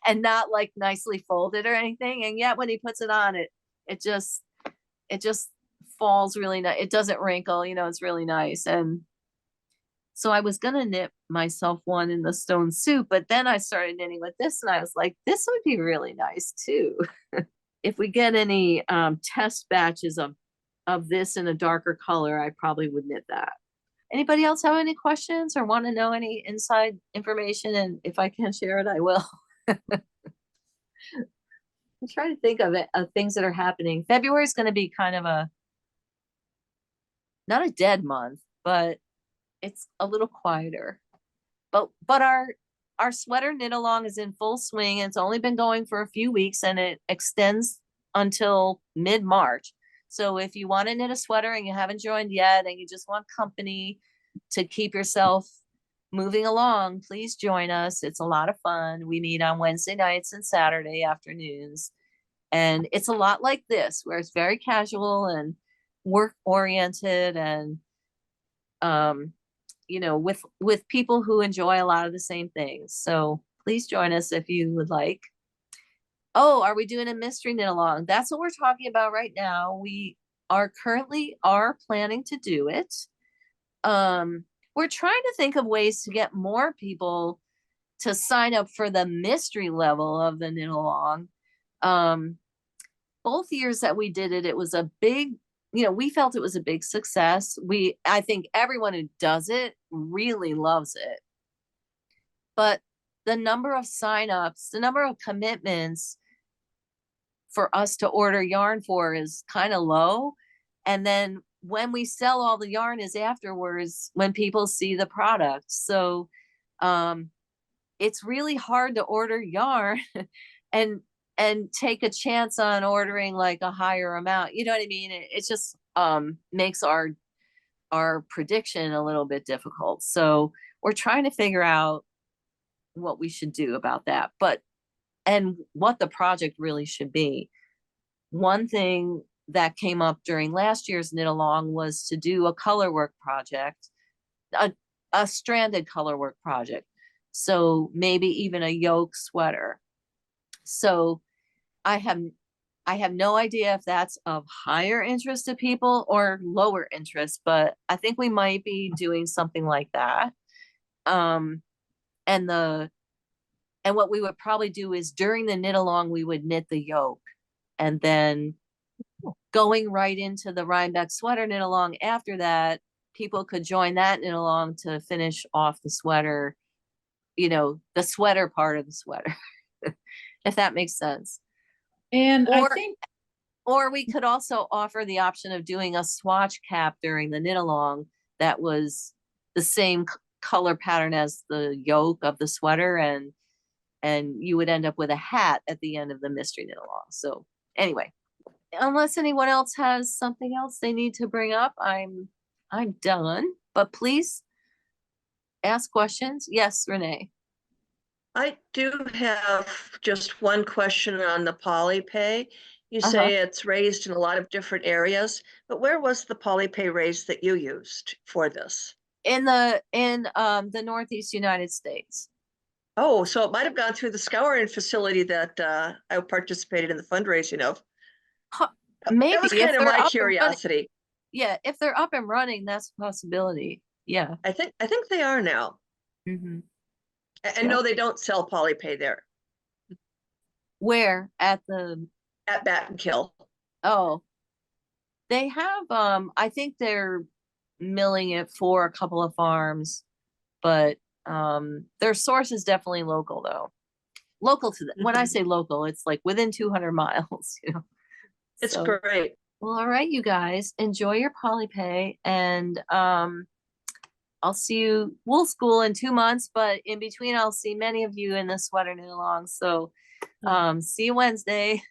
and not like nicely folded or anything. And yet when he puts it on, it just falls really nice. It doesn't wrinkle, it's really nice. And so I was gonna knit myself one in the stone soup, but then I started knitting with this and I was like, this would be really nice too. If we get any test batches of this in a darker color, I probably would knit that. Anybody else have any questions or want to know any inside information? And if I can share it, I will. I'm trying to think of things that are happening. February is going to be kind of not a dead month, but it's a little quieter. But our sweater knit along is in full swing. And it's only been going for a few weeks and it extends until mid-March. So if you want to knit a sweater and you haven't joined yet and you just want company to keep yourself moving along, please join us. It's a lot of fun. We meet on Wednesday nights and Saturday afternoons. And it's a lot like this, where it's very casual and work oriented and, with people who enjoy a lot of the same things. So please join us if you would like. Oh, are we doing a mystery knit along? That's what we're talking about right now. We are planning to do it. We're trying to think of ways to get more people to sign up for the mystery level of the knit along. Both years that we did it, it was a big, we felt it was a big success. I think everyone who does it really loves it. But the number of signups, the number of commitments for us to order yarn for is kind of low. And then when we sell all the yarn is afterwards when people see the product. So it's really hard to order yarn and take a chance on ordering like a higher amount. You know what I mean? It just makes our prediction a little bit difficult. So we're trying to figure out what we should do about that. And what the project really should be. One thing that came up during last year's knit along was to do a color work project, a stranded color work project. So maybe even a yoke sweater. So I have no idea if that's of higher interest to people or lower interest, but I think we might be doing something like that. And what we would probably do is during the knit along, we would knit the yoke and then going right into the Rhinebeck sweater knit along after that, people could join that knit along to finish off the sweater, the sweater part of the sweater, if that makes sense. And I think, or we could also offer the option of doing a swatch cap during the knit along that was the same color pattern as the yoke of the sweater, and you would end up with a hat at the end of the mystery knit along. So anyway, unless anyone else has something else they need to bring up, I'm done. But please ask questions. Yes, Renee. I do have just one question on the Polypay. You say it's raised in a lot of different areas, but where was the Polypay raised that you used for this? In the Northeast United States. Oh, so it might have gone through the scouring facility that I participated in the fundraising of. Maybe that was kind of my curiosity. Yeah, if they're up and running, that's a possibility. Yeah, I think they are now. Mhm. And no, they don't sell Polypay there Where at the, at Bat and Kill. oh, they have, I think they're milling it for a couple of farms, but, their source is definitely local though. Local to them. When I Mhm. say local, it's like within 200 miles, you know? It's So, great. well, all right, you guys, enjoy your Polypay and, I'll see you, we'll school in 2 months, but in between I'll see many of you in the sweater knit along. So, see you Wednesday.